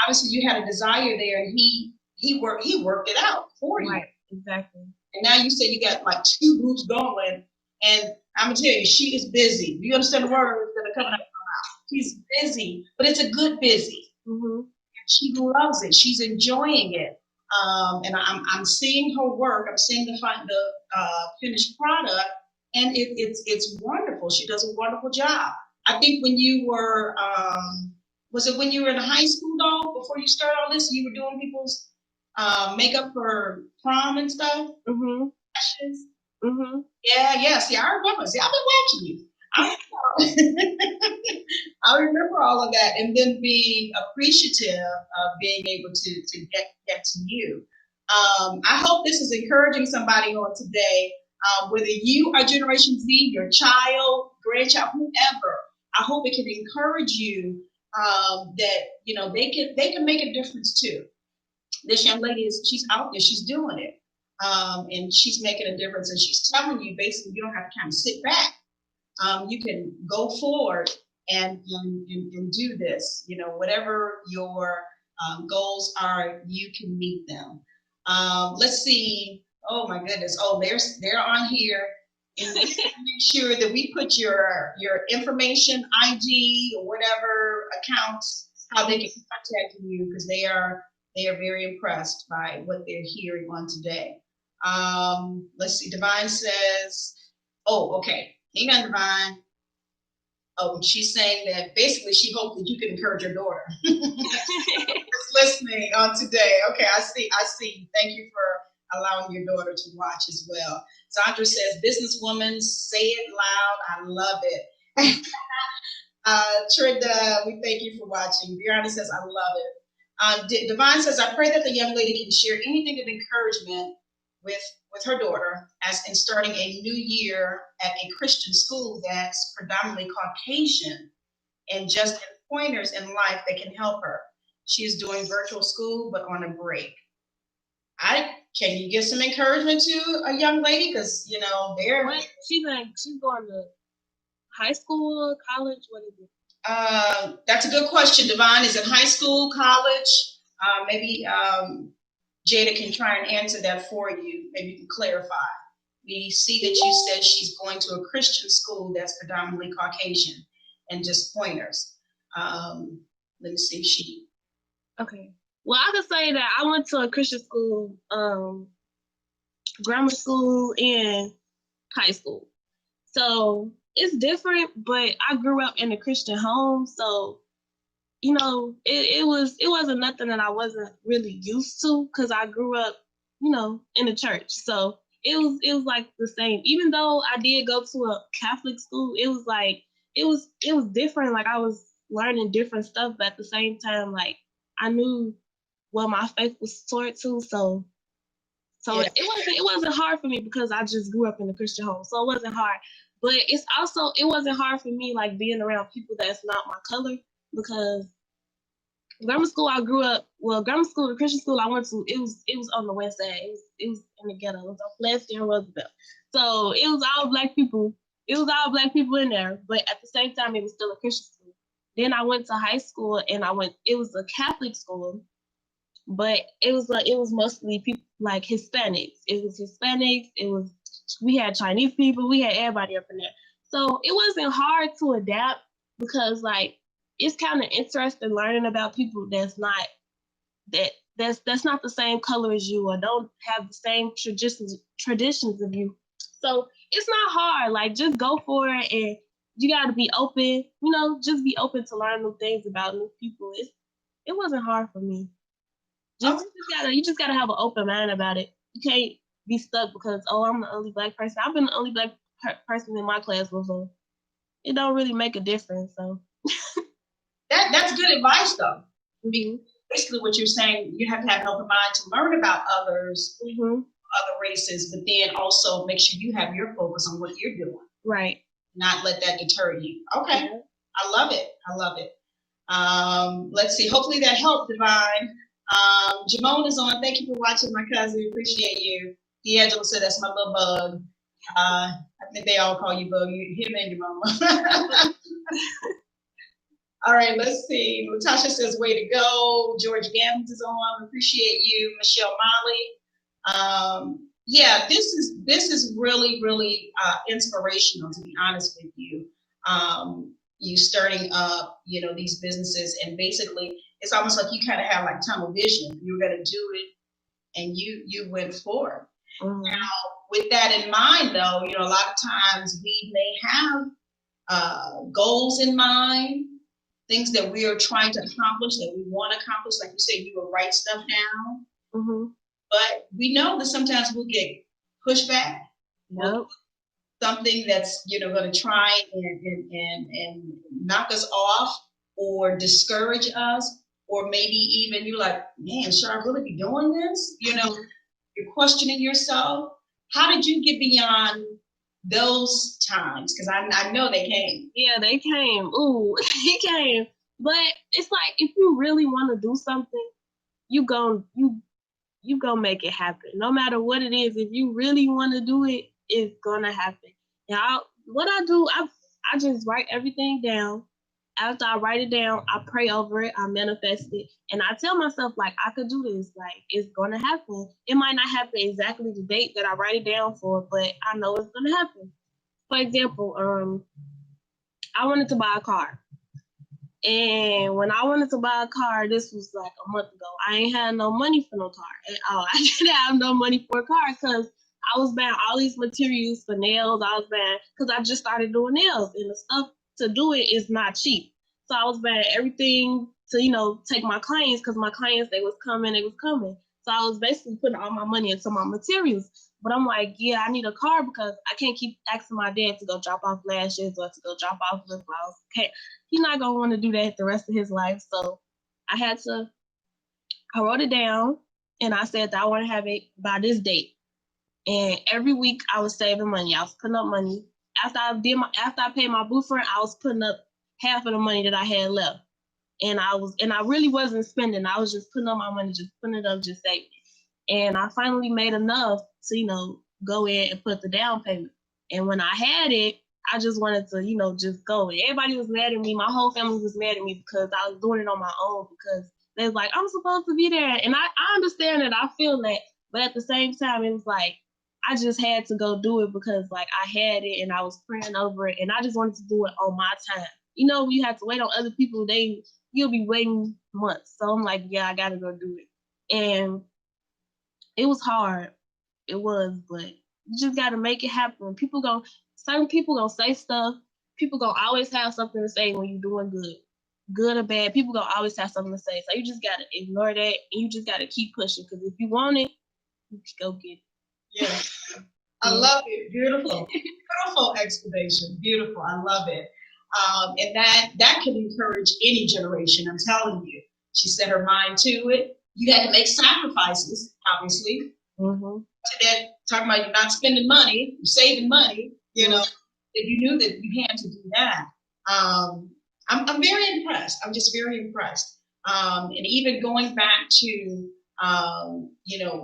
Obviously, you had a desire there, and he worked it out for you. Right. Exactly. And now you say you got like 2 groups going, and I'm gonna tell you, she is busy. Do you understand the words that are coming out of her mouth? She's busy, but it's a good busy. She loves it. She's enjoying it. And I'm seeing her work. I'm seeing the finished product, and it's wonderful. She does a wonderful job. I think when you were, was it when you were in high school though? Before you started all this, you were doing people's makeup for prom and stuff. Yeah. See, I remember. See, I've been watching you. I remember all of that, and then being appreciative of being able to get to you. I hope this is encouraging somebody on today, whether you are Generation Z, your child, grandchild, whoever. I hope it can encourage you that they can make a difference too. This young lady she's out there, she's doing it, and she's making a difference, and she's telling you basically you don't have to kind of sit back. You can go forward and do this. Whatever your goals are, you can meet them. Let's see. Oh my goodness. Oh, they're on here. And we make sure that we put your information, IG or whatever accounts, how they can contact you, because they are very impressed by what they're hearing on today. Let's see. Divine says, oh, okay. Hang on, Divine. Oh, she's saying that basically she hoped that you could encourage your daughter. Listening on today. Okay, I see. Thank you for allowing your daughter to watch as well. Sandra says, businesswoman, say it loud. I love it. Trida, we thank you for watching. Brianna says, I love it. Divine says, I pray that the young lady can share anything of encouragement with her daughter as in starting a new year at a Christian school that's predominantly Caucasian, and just pointers in life that can help her. She is doing virtual school, but on a break. Can you give some encouragement to a young lady? Because, they're... She's going to high school, college? What is it? That's a good question, Divine. Is it high school, college? Maybe Jada can try and answer that for you. Maybe you can clarify. We see that you said she's going to a Christian school that's predominantly Caucasian, and just pointers. Let me see if she... Okay. Well, I could say that I went to a Christian school, grammar school, and high school. So it's different, but I grew up in a Christian home. So, it wasn't nothing that I wasn't really used to, because I grew up, in the church. So it was like the same. Even though I did go to a Catholic school, it was like, it was different. Like I was learning different stuff, but at the same time, like I knew what my faith was toward to. So yeah. It wasn't hard for me because I just grew up in a Christian home. So it wasn't hard. But it wasn't hard for me, like being around people that's not my color, because grammar school the Christian school I went to, it was on the west side. It was in the ghetto. It was on Flagstaff and Roosevelt. So it was all black people. It was all black people in there, but at the same time, it was still a Christian school. Then I went to high school, and it was a Catholic school, but it was mostly people like Hispanics. It was Hispanics. We had Chinese people. We had everybody up in there. So it wasn't hard to adapt, because like it's kind of interesting learning about people that's not the same color as you, or don't have the same traditions of you. So it's not hard. Like just go for it, and you got to be open. Just be open to learn new things about new people. It wasn't hard for me. You just gotta have an open mind about it. You be stuck because, oh, I'm the only Black person. I've been the only Black person in my class before. It don't really make a difference. So That's good advice, though. mm-hmm. Basically, what you're saying, you have to have an open mind to learn about others, Mm-hmm. other races, but then also make sure you have your focus on what you're doing. Right. Not let that deter you. Okay. Yeah. I love it. I love it. Let's see. Hopefully that helped, Divine. Jamone is on. Thank you for watching, my cousin. Appreciate you. D'Angelo said that's my little bug. I think they all call you Bug. Him and your mama. All right, let's see. Latasha says, way to go. George Gams is on. Appreciate you. Michelle Molly. Yeah, this is really, really inspirational, to be honest with you. You starting up, these businesses, and basically it's almost like you kind of have like tunnel vision. You're going to do it, and you went forward. Mm-hmm. Now, with that in mind, though, a lot of times we may have goals in mind, things that we are trying to accomplish, that we want to accomplish. Like you said, you will write stuff down. Mm-hmm. But we know that sometimes we'll get pushed back. Nope. Something that's going to try and knock us off or discourage us, or maybe even you're like, man, should I really be doing this? You're questioning yourself. How did you get beyond those times? Because I know they came. Yeah, they came. Ooh, it came. But it's like, if you really want to do something, you gonna make it happen. No matter what it is, if you really want to do it, it's gonna happen. Now, what I do, I just write everything down. After I write it down, I pray over it, I manifest it, and I tell myself, like, I could do this, like, it's gonna happen. It might not happen exactly the date that I write it down for, but I know it's gonna happen. For example, I wanted to buy a car. And when I wanted to buy a car, this was like a month ago, I ain't had no money for no car at all. I didn't have no money for a car because I was buying all these materials for nails. I was buying, because I just started doing nails, and the stuff to do it is not cheap. So I was buying everything to, take my clients, because my clients, they was coming. So I was basically putting all my money into my materials. But I'm like, yeah, I need a car because I can't keep asking my dad to go drop off lashes or to go drop off lip gloss. Okay, he's not going to want to do that the rest of his life. So I wrote it down, and I said that I want to have it by this date. And every week I was saving money. I was putting up money. After I paid my boyfriend, I was putting up half of the money that I had left. And I really wasn't spending. I was just putting up my money, just putting it up, just saving. And I finally made enough to, go in and put the down payment. And when I had it, I just wanted to, just go. And everybody was mad at me. My whole family was mad at me because I was doing it on my own, because they was like, I'm supposed to be there. And I understand that. I feel that. But at the same time, it was like, I just had to go do it because, like, I had it and I was praying over it. And I just wanted to do it on my time. When you have to wait on other people, you'll be waiting months. So I'm like, yeah, I got to go do it. And it was hard. It was, but you just got to make it happen. Certain people gonna say stuff. People gonna always have something to say when you're doing good or bad. People gonna always have something to say. So you just got to ignore that, and you just got to keep pushing, because if you want it, you can go get it. Yeah. I love it. Beautiful. Beautiful explanation. Beautiful. I love it. And that can encourage any generation, I'm telling you. She set her mind to it. You had to make sacrifices, obviously. Mm-hmm. That, talking about you're not spending money, you're saving money, that you knew that you had to do that. I'm very impressed. I'm just very impressed. And even going back to, when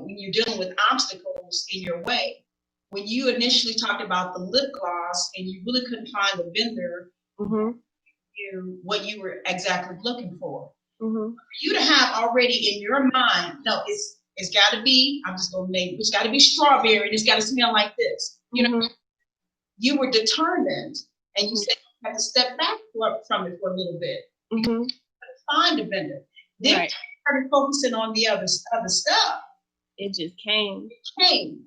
you're dealing with obstacles in your way, when you initially talked about the lip gloss and you really couldn't find the vendor, mm-hmm. What you were exactly looking for. Mm-hmm. For you to have already in your mind, no, it's got to be, I'm just going to make, it's got to be strawberry, and it's got to smell like this. Mm-hmm. You were determined, and you said you had to step back from it for a little bit. Mm-hmm. Find a vendor. Then you started focusing on the other stuff. It just came. It came.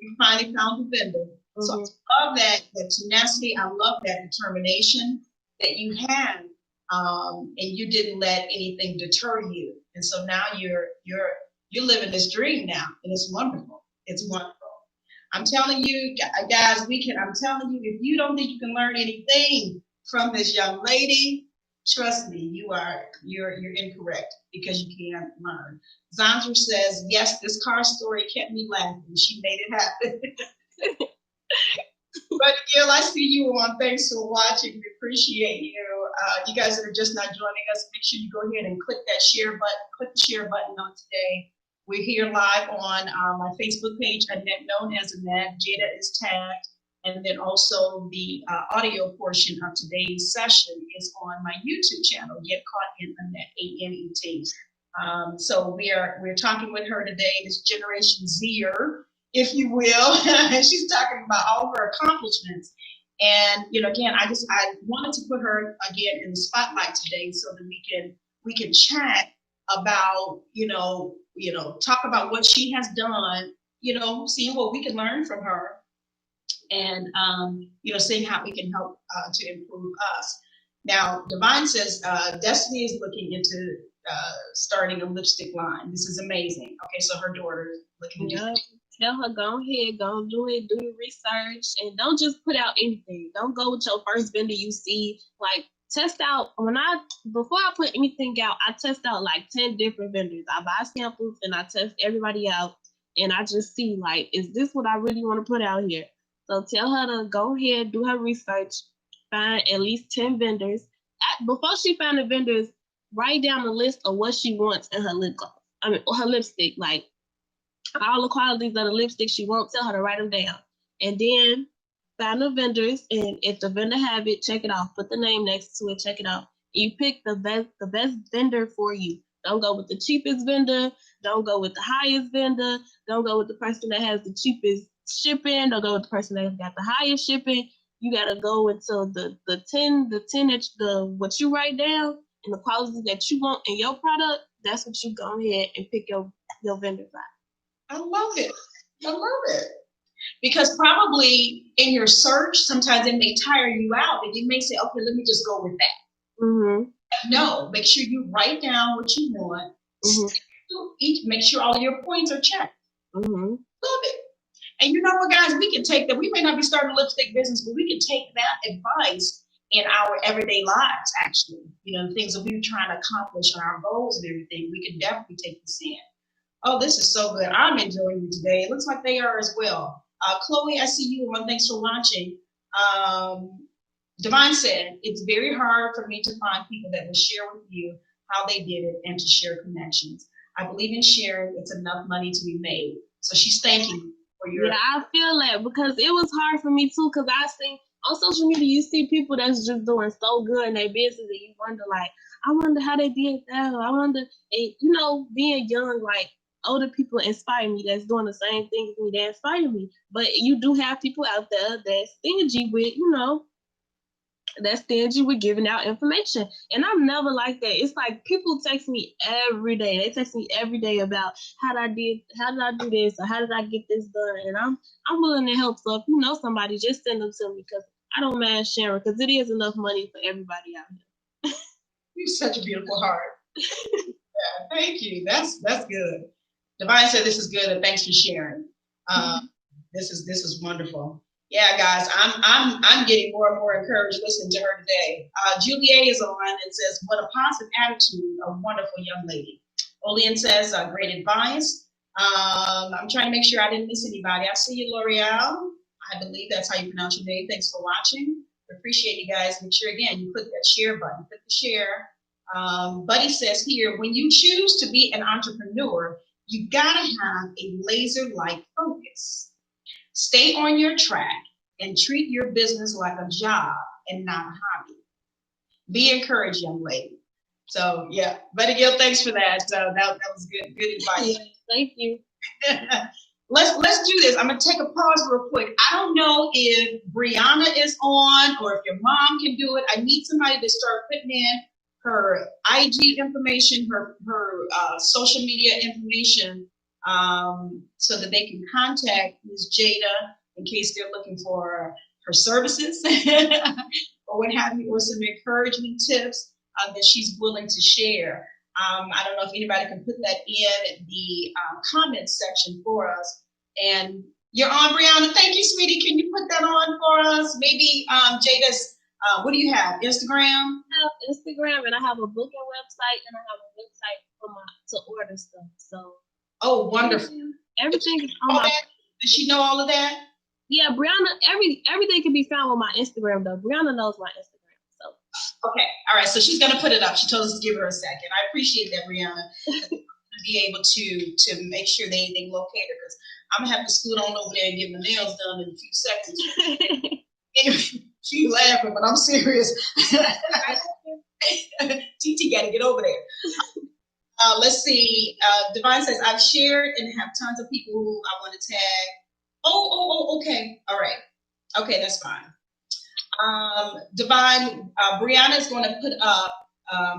You finally found the vendor. Mm-hmm. So I love that tenacity. I love that determination that you had, and you didn't let anything deter you. And so now you're living this dream now, and it's wonderful. It's wonderful. I'm telling you, guys, I'm telling you, if you don't think you can learn anything from this young lady, trust me, you're incorrect because you can't learn. Zandra says, yes, this car story kept me laughing. She made it happen. But Gil, I see you on. Thanks for watching. We appreciate you. You guys that are just not joining us, make sure you go ahead and click that share button. Click the share button on today. We're here live on my Facebook page, Annette known as Annette. Jada is tagged. And then also the audio portion of today's session is on my YouTube channel, Get Caught in Annette, A-N-E-T. So we're talking with her today, this Generation Zer, if you will. She's talking about all her accomplishments. And, again, I wanted to put her again in the spotlight today so that we can chat about, talk about what she has done, seeing what we can learn from her and, seeing how we can help to improve us. Now, Divine says, Destiny is looking into starting a lipstick line. This is amazing. Okay, so her daughter is looking into Tell her, go ahead, go do it, do your research, and don't just put out anything. Don't go with your first vendor you see. Like, test out, before I put anything out, I test out like 10 different vendors. I buy samples and I test everybody out, and I just see, like, is this what I really want to put out here? So tell her to go ahead, do her research, find at least 10 vendors. Before she find the vendors, write down a list of what she wants in her lip gloss. Her lipstick, like, all the qualities of the lipstick she wants, tell her to write them down. And then find the vendors, and if the vendor have it, check it off. Put the name next to it, check it out. You pick the best vendor for you. Don't go with the cheapest vendor. Don't go with the highest vendor. Don't go with the person that has the cheapest shipping. Don't go with the person that got the highest shipping. You gotta go until the what you write down and the qualities that you want in your product. That's what you go ahead and pick your vendor by. I love it. I love it. Because probably in your search, sometimes it may tire you out and you may say, okay, let me just go with that. Mm-hmm. No, make sure you write down what you want. Mm-hmm. Make sure all of your points are checked. Mm-hmm. Love it. And you know what, guys, we can take that. We may not be starting a lipstick business, but we can take that advice in our everyday lives, actually. The things that we're trying to accomplish and our goals and everything, we can definitely take this in. Oh, this is so good. I'm enjoying it today. It looks like they are as well. Chloe, I see you on. Thanks for watching. Divine said, it's very hard for me to find people that will share with you how they did it and to share connections. I believe in sharing. It's enough money to be made. So she's thanking you for your... Yeah, I feel that because it was hard for me too, because I see on social media, you see people that's just doing so good in their business and you wonder, like, I wonder how they did that. I wonder, and being young, like, older people inspire me that's doing the same thing as me. They inspire me. But you do have people out there that's stingy with, giving out information. And I'm never like that. It's like people text me every day. They text me every day about how did I do this or how did I get this done? And I'm willing to help. So if you know somebody, just send them to me because I don't mind sharing because it is enough money for everybody out here. You have such a beautiful heart. Yeah, thank you. That's good. Divine said this is good and thanks for sharing. This is wonderful. Yeah, guys, I'm getting more and more encouraged listening to her today. Julia is on and says, what a positive attitude, a wonderful young lady. Olean says, great advice. I'm trying to make sure I didn't miss anybody. I see you, L'Oreal. I believe that's how you pronounce your name. Thanks for watching. We appreciate you guys. Make sure, again, you click that share button. Click the share. Buddy says here, when you choose to be an entrepreneur, you gotta have a laser-like focus. Stay on your track and treat your business like a job and not a hobby. Be encouraged, young lady. So yeah, Buddy Gil, thanks for that. That was good advice. Yeah, thank you. Let's do this. I'm gonna take a pause real quick. I don't know if Brianna is on or if your mom can do it. I need somebody to start putting in her IG information, her social media information, so that they can contact Ms. Jada in case they're looking for her services or what have you, or some encouragement tips that she's willing to share. I don't know if anybody can put that in the comments section for us. And, You're on, Brianna. Thank you, sweetie. Can you put that on for us? Maybe Jada's, what do you have? Instagram? I have Instagram and I have a booking website and I have a website for to order stuff. So oh, wonderful. Everything is on my. Does she know all of that? Yeah, Brianna. Everything can be found on my Instagram though. Brianna knows my Instagram. So okay, all right. So she's gonna put it up. She told us to give her a second. I appreciate that, Brianna. To be able to make sure they locate her, because I'm gonna have to scoot on over there and get my nails done in a few seconds. Anyway, she's laughing, but I'm serious. TT got to get over there. Let's see. Divine says, I've shared and have tons of people who I want to tag. Oh, okay. All right. Okay, that's fine. Divine, Brianna is going to put up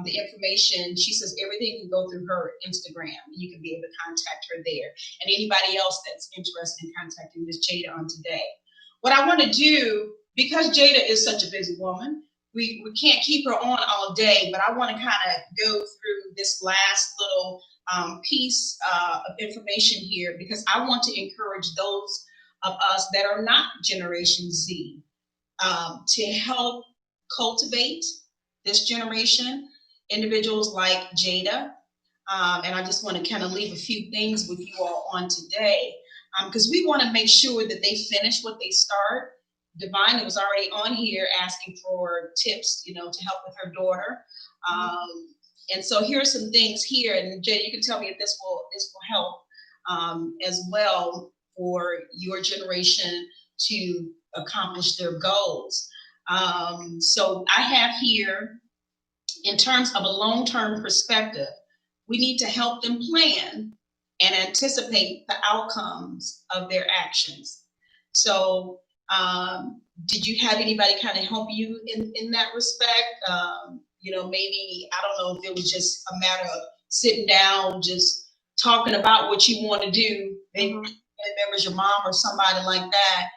the information. She says everything can go through her Instagram. You can be able to contact her there. And anybody else that's interested in contacting Miss Jada on today. What I want to do, because Jada is such a busy woman, we can't keep her on all day, but I want to kind of go through this last little piece of information here, because I want to encourage those of us that are not Generation Z to help cultivate this generation, individuals like Jada. And I just want to kind of leave a few things with you all on today, because we want to make sure that they finish what they start. Divine was already on here asking for tips, to help with her daughter. And so here are some things here, and Jada, you can tell me if this will help as well for your generation to accomplish their goals. So I have here, in terms of a long-term perspective, we need to help them plan and anticipate the outcomes of their actions. So did you have anybody kind of help you in that respect? Maybe, I don't know if it was just a matter of sitting down, just talking about what you want to do, maybe members, your mom or somebody like that.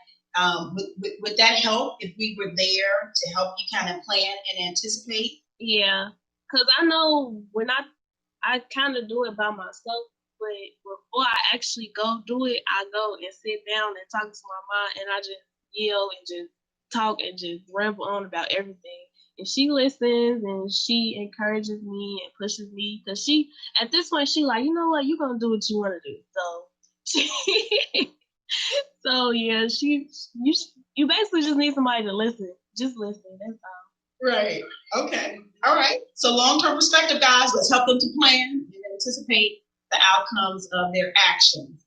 Would that help if we were there to help you kind of plan and anticipate? Yeah, because I know when I kind of do it by myself, but before I actually go do it, I go and sit down and talk to my mom, and I just yell and just talk and just ramble on about everything. And she listens and she encourages me and pushes me, because at this point, she like, you know what, you're going to do what you want to do. So yeah, you basically just need somebody to listen. Just listen, that's all. Right. Okay. All right. So long-term perspective, guys, let's help them to plan and anticipate the outcomes of their actions.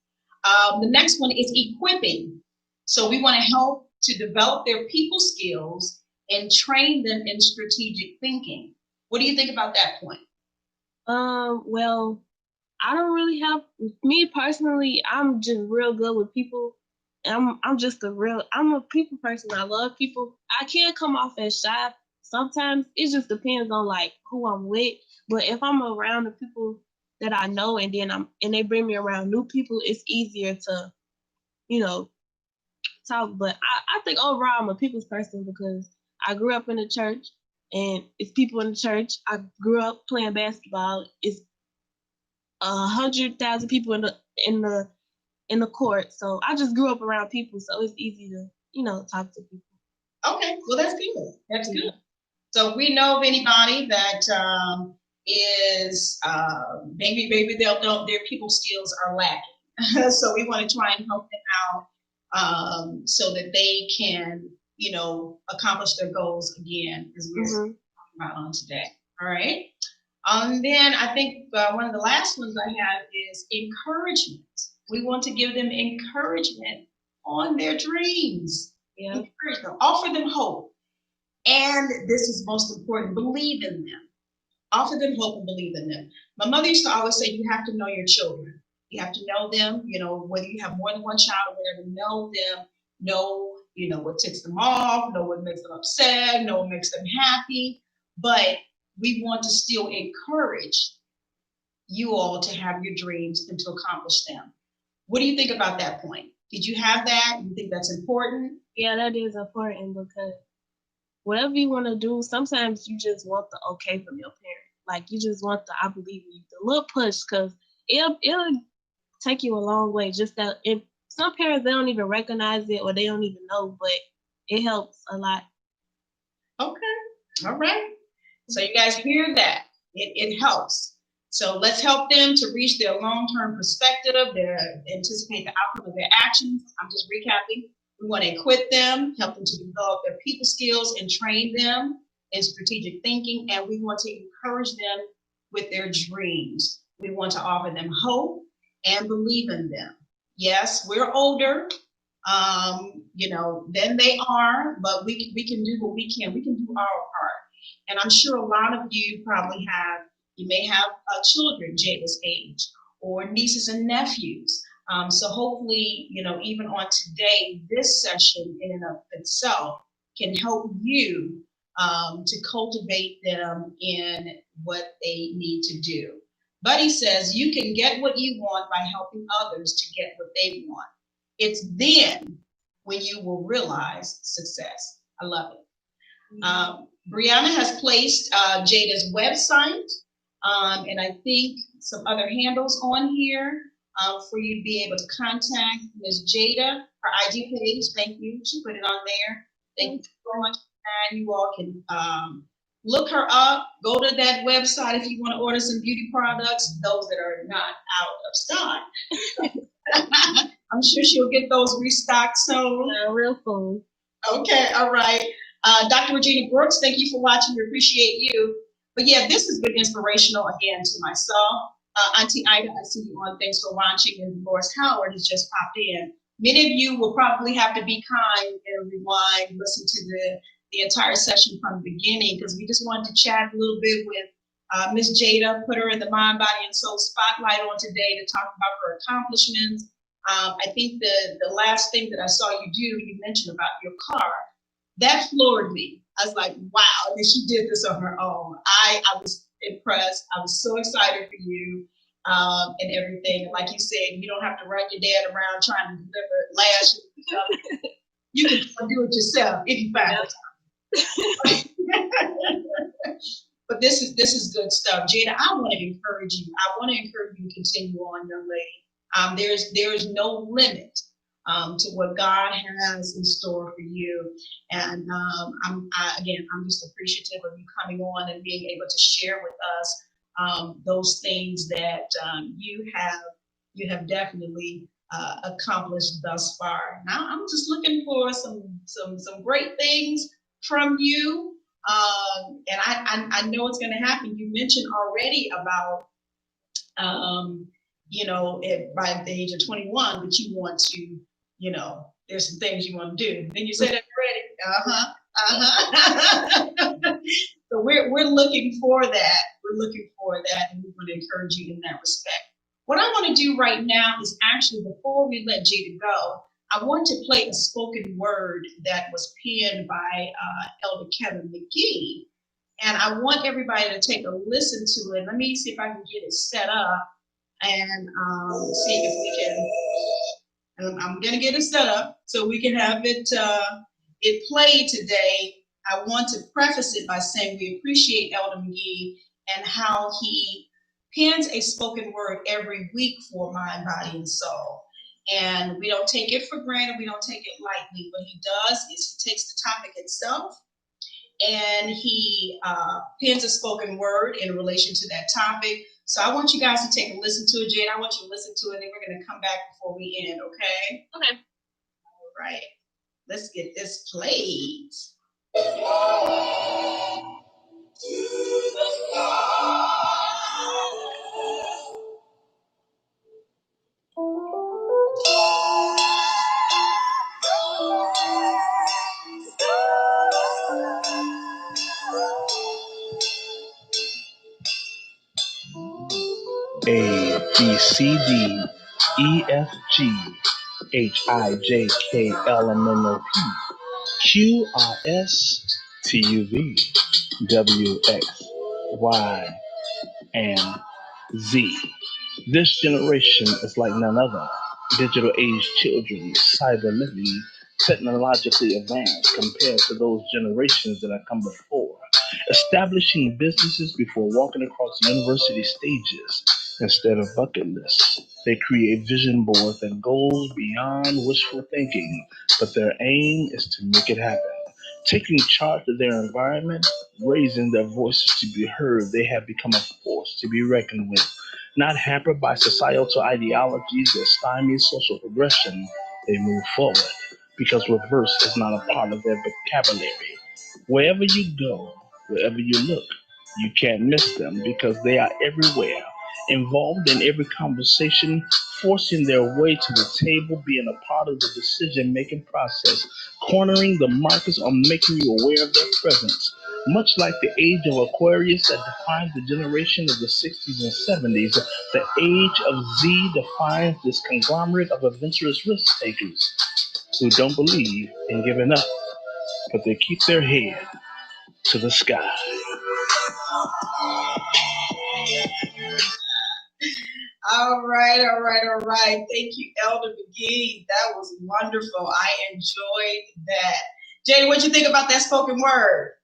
The next one is equipping. So we want to help to develop their people skills and train them in strategic thinking. What do you think about that point? Well, I don't really have, me personally, I'm just real good with people. I'm a people person. I love people. I can come off as shy. Sometimes it just depends on like who I'm with. But if I'm around the people that I know and then they bring me around new people, it's easier to, talk. But I think overall I'm a people's person, because I grew up in the church and it's people in the church. I grew up playing basketball. It's 100,000 people in the court. So I just grew up around people, so it's easy to, talk to people. Okay, well that's good. That's good. So if we know of anybody that is maybe their people skills are lacking. So we want to try and help them out so that they can, accomplish their goals again, as we're talking about on today. All right. And then I think one of the last ones I have is encouragement. We want to give them encouragement on their dreams. Yeah. Encourage them, offer them hope. And this is most important, believe in them. Offer them hope and believe in them. My mother used to always say, you have to know your children. You have to know them, whether you have more than one child or whatever, know them, know, what ticks them off, know what makes them upset, know what makes them happy. But we want to still encourage you all to have your dreams and to accomplish them. What do you think about that point? Did you have that? You think that's important? Yeah, that is important, because whatever you want to do, sometimes you just want the okay from your parent. Like, you just want the I believe in you, the little push, because it'll take you a long way. Just that some parents, they don't even recognize it or they don't even know, but it helps a lot. Okay. All right. So you guys hear that? It helps. So let's help them to reach their long-term perspective, anticipate the outcome of their actions. I'm just recapping. We want to equip them, help them to develop their people skills and train them in strategic thinking. And we want to encourage them with their dreams. We want to offer them hope and believe in them. Yes, we're older, than they are, but we can do what we can. We can do our part. And I'm sure a lot of you probably you may have children Jada's age or nieces and nephews. So hopefully, even on today, this session in and of itself can help you to cultivate them in what they need to do. Buddy says you can get what you want by helping others to get what they want. It's then when you will realize success. I love it. Brianna has placed Jada's website and I think some other handles on here for you to be able to contact Ms. Jada. Her IG page, thank you. She put it on there. Thank you so much. And you all can look her up. Go to that website if you want to order some beauty products, those that are not out of stock. I'm sure she'll get those restocked soon. Real soon. Okay, all right. Dr. Regina Brooks, thank you for watching. We appreciate you. But yeah, this has been inspirational again to myself. Auntie Ida, I see you on. Thanks for watching. And Dolores Howard has just popped in. Many of you will probably have to be kind and rewind, listen to the entire session from the beginning, because we just wanted to chat a little bit with Miss Jada, put her in the Mind, Body, and Soul spotlight on today to talk about her accomplishments. I think the last thing that I saw you do, you mentioned about your car. That floored me. I was like, wow, and she did this on her own. I was impressed. I was so excited for you and everything. Like you said, you don't have to run your dad around trying to deliver lashes. You can do it yourself if you find it. But this is good stuff. Jada, I want to encourage you. I want to encourage you to continue on, young lady. There's no limit to what God has in store for you. And I'm just appreciative of you coming on and being able to share with us those things that you have definitely accomplished thus far. Now I'm just looking for some great things from you. And I know it's going to happen. You mentioned already about by the age of 21, but you want to, there's some things you want to do. Then you said that already. So we're looking for that. We're looking for that, and we want to encourage you in that respect. What I want to do right now is actually, before we let Jada go, I want to play a spoken word that was penned by Elder Kevin McGee. And I want everybody to take a listen to it. Let me see if I can get it set up and see if we can. I'm going to get it set up so we can have it played today. I want to preface it by saying we appreciate Elder McGee and how he pens a spoken word every week for Mind, Body, and Soul. And we don't take it for granted. We don't take it lightly. What he does is he takes the topic itself and he pens a spoken word in relation to that topic. So I want you guys to take a listen to it, Jade. I want you to listen to it, and then we're going to come back before we end, okay? Okay. All right. Let's get this played. A, B, C, D, E, F, G, H, I, J, K, L, M, N, O, P, Q, R, S, T, U, V, W, X, Y, and Z. This generation is like none other. Digital age children, cyber living, technologically advanced compared to those generations that have come before. Establishing businesses before walking across university stages instead of bucket lists. They create vision boards that goes beyond wishful thinking, but their aim is to make it happen. Taking charge of their environment, raising their voices to be heard, they have become a force to be reckoned with. Not hampered by societal ideologies that stymie social progression, they move forward because reverse is not a part of their vocabulary. Wherever you go, wherever you look, you can't miss them because they are everywhere, involved in every conversation, forcing their way to the table, being a part of the decision making process, cornering the markets on making you aware of their presence. Much like the age of Aquarius that defines the generation of the 60s and 70s, the age of Z defines this conglomerate of adventurous risk takers who don't believe in giving up, but they keep their head to the sky. All right, all right, all right. Thank you, Elder McGee. That was wonderful. I enjoyed that. Jada, what'd you think about that spoken word?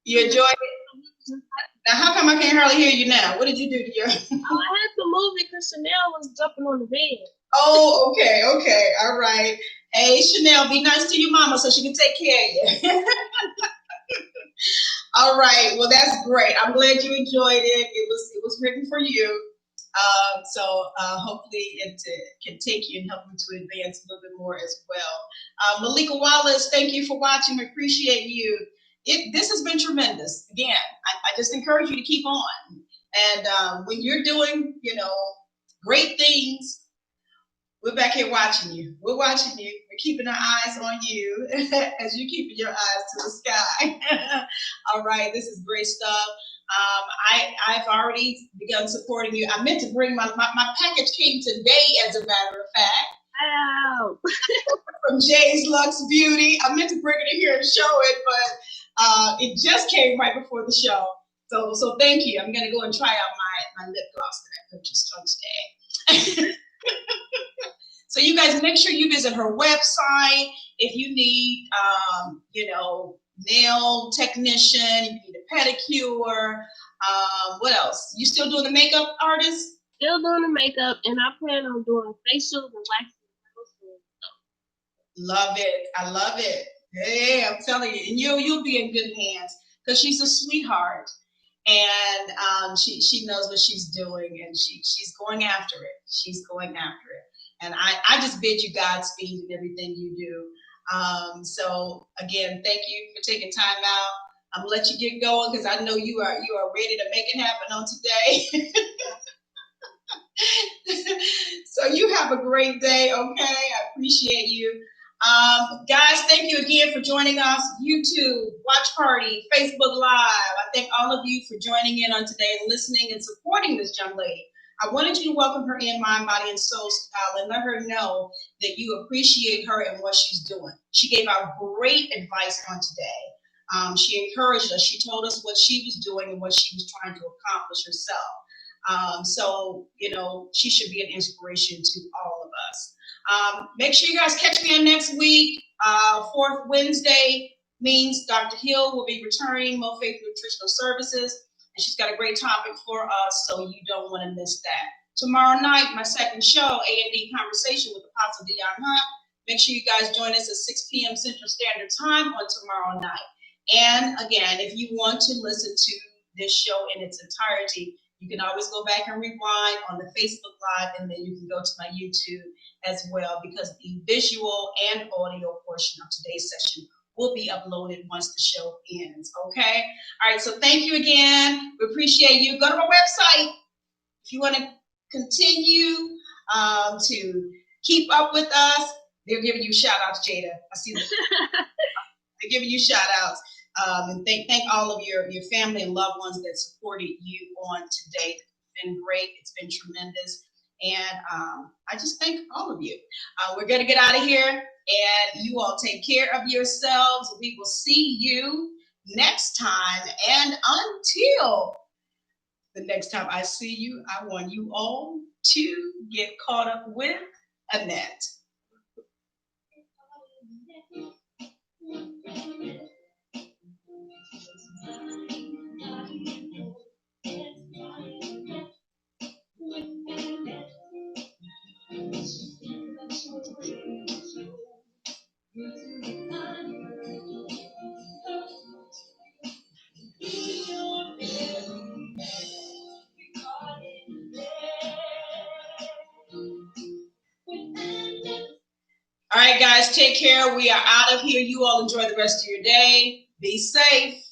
You enjoyed it? Now, how come I can't hardly hear you now? What did you do to your... I had to move it because Chanel was jumping on the bed. Oh, okay, all right. Hey, Chanel, be nice to your mama so she can take care of you. All right, well, that's great. I'm glad you enjoyed it. It was written for you. So hopefully it can take you and help you to advance a little bit more as well. Malika Wallace, thank you for watching. We appreciate you. This has been tremendous. Again, I just encourage you to keep on. And when you're doing, great things, we're back here watching you. We're watching you. We're keeping our eyes on you as you keeping your eyes to the sky. All right, this is great stuff. I've already begun supporting you. I meant to bring my package came today, as a matter of fact. Wow. From Jay's Lux Beauty. I meant to bring it in here and show it, but it just came right before the show. So thank you. I'm going to go and try out my lip gloss that I purchased on today. So you guys make sure you visit her website if you need, nail technician, if you need a pedicure. What else? You still doing the makeup, artist? Still doing the makeup, and I plan on doing facials and waxing. Love it. I love it. Hey, I'm telling you, and you'll be in good hands because she's a sweetheart, and she knows what she's doing, and she's going after it. She's going after it. And I just bid you Godspeed in everything you do. So again, thank you for taking time out. I'm gonna let you get going because I know you are ready to make it happen on today. So you have a great day, okay? I appreciate you. Guys, thank you again for joining us. YouTube, Watch Party, Facebook Live. I thank all of you for joining in on today and listening and supporting this young lady. I wanted you to welcome her in Mind, Body, and Soul Style and let her know that you appreciate her and what she's doing. She gave out great advice on today. She encouraged us. She told us what she was doing and what she was trying to accomplish herself. So, she should be an inspiration to all of us. Make sure you guys catch me on next week. Fourth Wednesday means Dr. Hill will be returning, Mo Faith Nutritional Services. And she's got a great topic for us, so you don't want to miss that. Tomorrow night, my second show, A&D Conversation with Apostle Dion Hunt. Make sure you guys join us at 6 p.m. Central Standard Time on tomorrow night. And again, if you want to listen to this show in its entirety, you can always go back and rewind on the Facebook Live, and then you can go to my YouTube as well, because the visual and audio portion of today's session will be uploaded once the show ends, okay? All right, so thank you again. We appreciate you. Go to my website if you want to continue to keep up with us. They're giving you shout-outs, Jada. I see them. They're giving you shout-outs. And thank all of your family and loved ones that supported you on today. It's been great. It's been tremendous. And I just thank all of you. We're going to get out of here, and you all take care of yourselves. We will see you next time. And until the next time I see you, I want you all to get caught up with Annette. right, guys, take care. We are out of here. You all enjoy the rest of your day. Be safe.